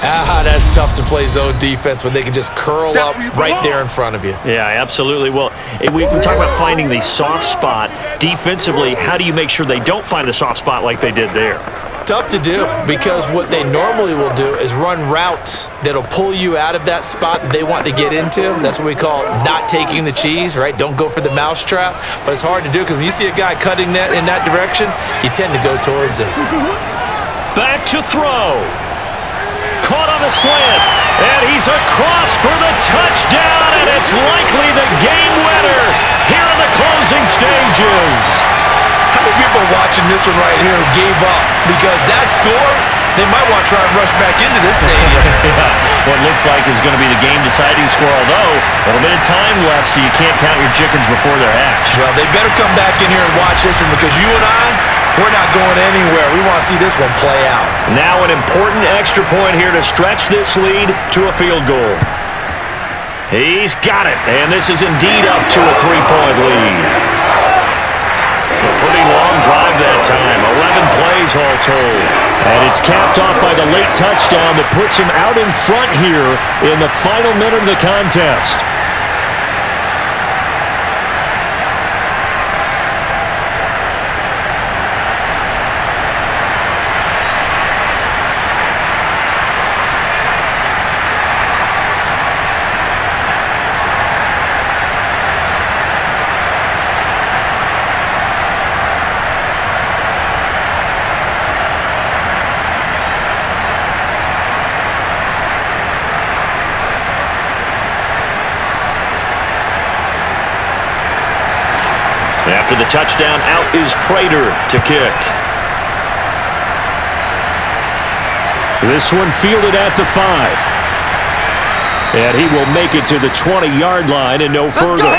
That's tough to play zone defense when they can just curl up right there in front of you. Yeah, absolutely. Well, we talk about finding the soft spot. Defensively, how do you make sure they don't find the soft spot like they did there? Tough to do, because what they normally will do is run routes that'll pull you out of that spot that they want to get into. That's what we call not taking the cheese, right? Don't go for the mousetrap. But it's hard to do because when you see a guy cutting that in that direction, you tend to go towards him. Back to throw. Caught on the slant, and he's across for the touchdown, and it's likely the game winner here in the closing stages. How many people watching this one right here who gave up because that score, they might want to try and rush back into this stadium? Yeah, what looks like is going to be the game-deciding score, although a little bit of time left, so you can't count your chickens before they're hatched. Well, they better come back in here and watch this one, because you and I, We're not going anywhere. We want to see this one play out. Now an important extra point here to stretch this lead to a field goal. He's got it, and this is indeed up to a 3-point lead. A pretty long drive that time, 11 plays all told. And it's capped off by the late touchdown that puts him out in front here in the final minute of the contest. After the touchdown, out is Prater to kick. This one fielded at the 5. And he will make it to the 20-yard line and no further.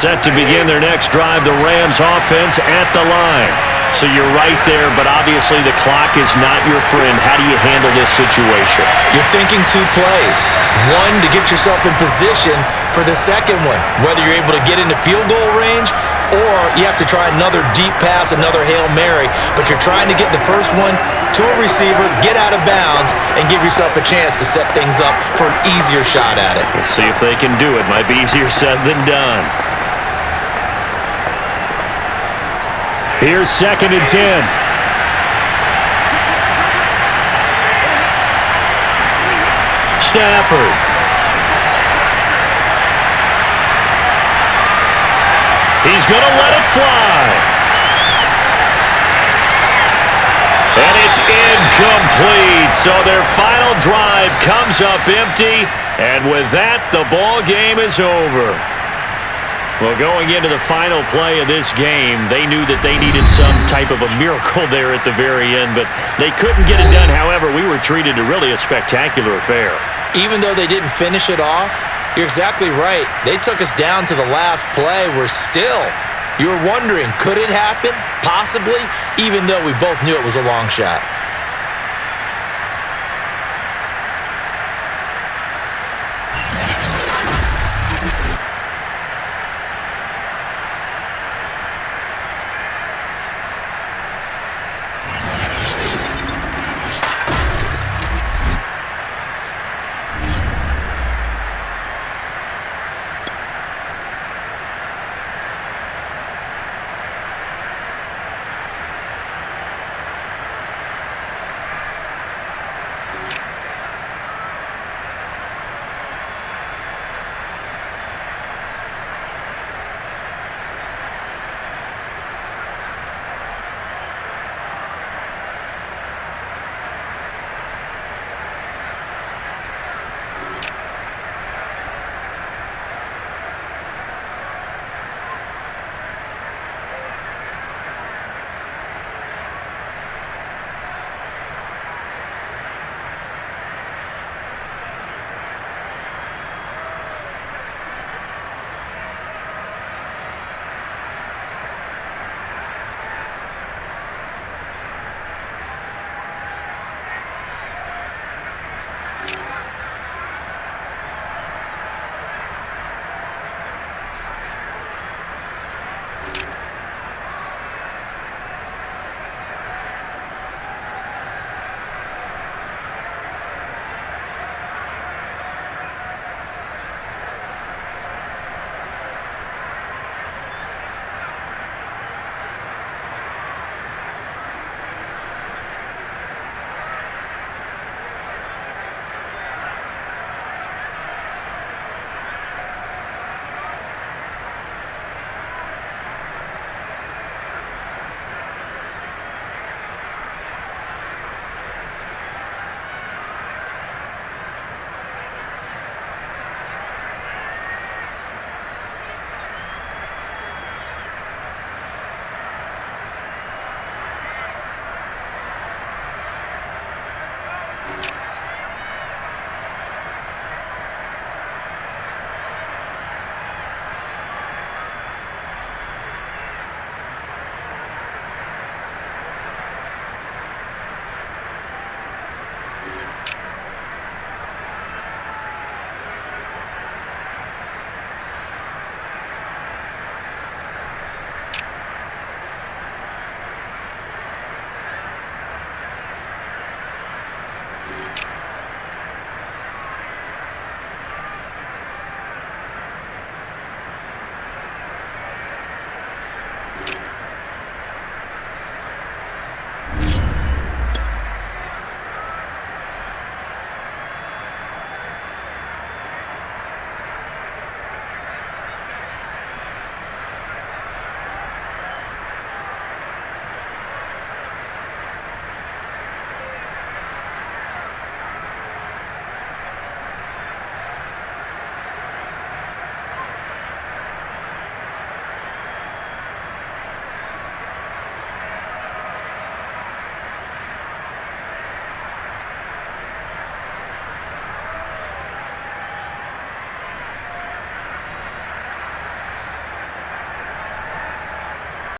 Set to begin their next drive, the Rams offense at the line. So you're right there, but obviously the clock is not your friend. How do you handle this situation? You're thinking 2 plays. One, to get yourself in position for the second one, whether you're able to get into field goal range or you have to try another deep pass, another Hail Mary, but you're trying to get the first one to a receiver, get out of bounds, and give yourself a chance to set things up for an easier shot at it. We'll see if they can do it. Might be easier said than done. Here's 2nd and 10. Stafford. He's going to let it fly. And it's incomplete. So their final drive comes up empty. And with that, the ball game is over. Well, going into the final play of this game, they knew that they needed some type of a miracle there at the very end, but they couldn't get it done. However, we were treated to really a spectacular affair. Even though they didn't finish it off, you're exactly right. They took us down to the last play. You were wondering, could it happen? Possibly, even though we both knew it was a long shot.